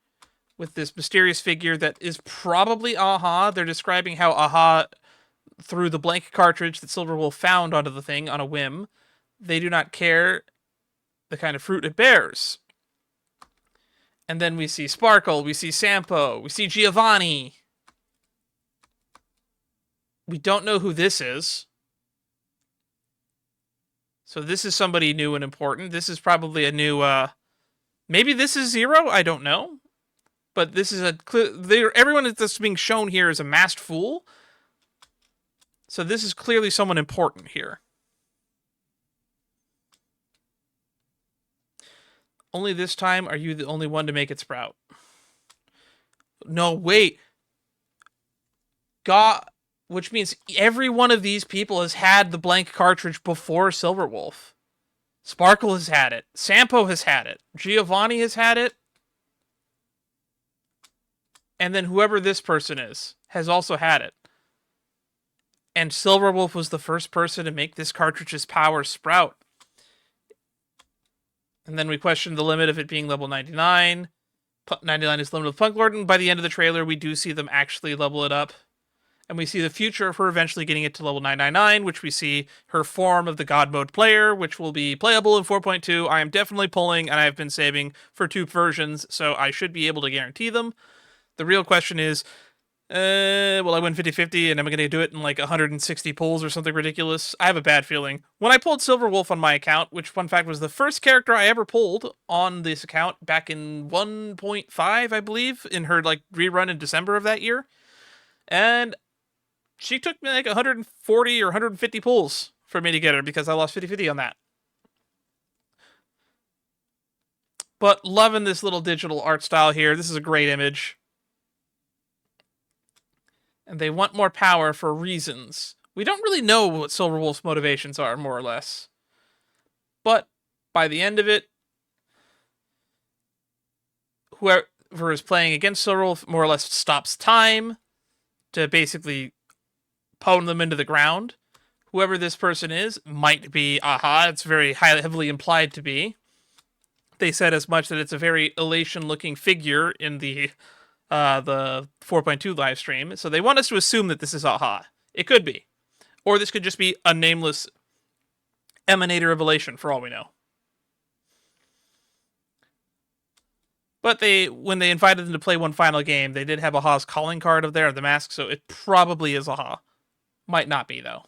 with this mysterious figure that is probably Aha. They're describing how Aha threw the blank cartridge that Silverwolf found onto the thing on a whim. They do not care the kind of fruit it bears. And then we see Sparkle, we see Sampo, we see Giovanni. We don't know who this is. So this is somebody new and important. This is probably a new, maybe this is Zero? I don't know. But this is everyone that's being shown here is a masked fool. So this is clearly someone important here. Only this time are you the only one to make it sprout. No, wait. God, which means every one of these people has had the blank cartridge before Silverwolf. Sparkle has had it. Sampo has had it. Giovanni has had it. And then whoever this person is has also had it. And Silverwolf was the first person to make this cartridge's power sprout. And then we questioned the limit of it being level 99. 99 is the limit of Punk Lord, and by the end of the trailer, we do see them actually level it up. And we see the future of her eventually getting it to level 999, which we see her form of the God Mode player, which will be playable in 4.2. I am definitely pulling, and I have been saving for 2 versions, so I should be able to guarantee them. The real question is, will I win 50-50, and am I going to do it in like 160 pulls or something ridiculous? I have a bad feeling. When I pulled Silverwolf on my account, which, fun fact, was the first character I ever pulled on this account back in 1.5, I believe, in her like rerun in December of that year, and she took me like 140 or 150 pulls for me to get her because I lost 50-50 on that. But loving this little digital art style here. This is a great image. And they want more power for reasons. We don't really know what Silverwolf's motivations are, more or less. But by the end of it, whoever is playing against Silverwolf more or less stops time to basically pwn them into the ground. Whoever this person is might be Aha. It's very heavily implied to be. They said as much that it's a very elation-looking figure in the 4.2 live stream, so they want us to assume that this is Aha. It could be. Or this could just be a nameless emanator of elation, for all we know. But when they invited them to play one final game, they did have Aha's calling card up there, the mask, so it probably is Aha. Might not be, though.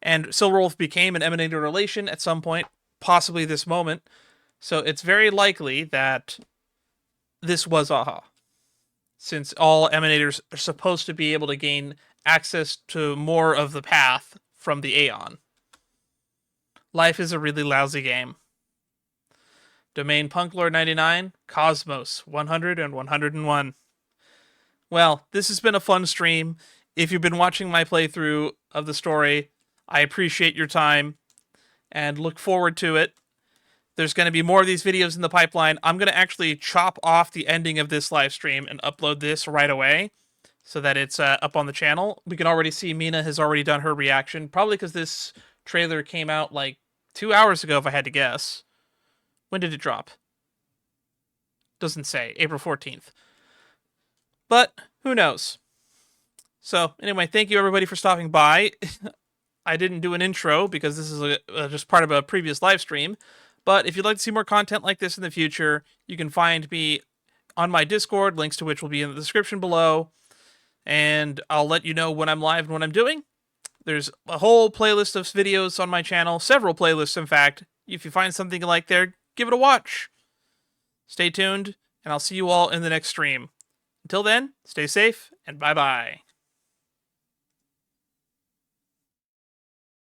And Silverwolf became an emanator relation at some point, possibly this moment, so it's very likely that this was Aha, since all emanators are supposed to be able to gain access to more of the path from the Aeon. Life is a really lousy game. Domain Punklord 99, Cosmos 100 and 101. Well, this has been a fun stream. If you've been watching my playthrough of the story, I appreciate your time and look forward to it. There's going to be more of these videos in the pipeline. I'm going to actually chop off the ending of this live stream and upload this right away so that it's up on the channel. We can already see Mina has already done her reaction, probably because this trailer came out like 2 hours ago, if I had to guess. When did it drop? Doesn't say. April 14th. But who knows? So anyway, thank you everybody for stopping by. I didn't do an intro because this is just part of a previous live stream. But if you'd like to see more content like this in the future, you can find me on my Discord, links to which will be in the description below. And I'll let you know when I'm live and what I'm doing. There's a whole playlist of videos on my channel, several playlists in fact. If you find something you like there, give it a watch. Stay tuned, and I'll see you all in the next stream. Until then, stay safe, and bye-bye.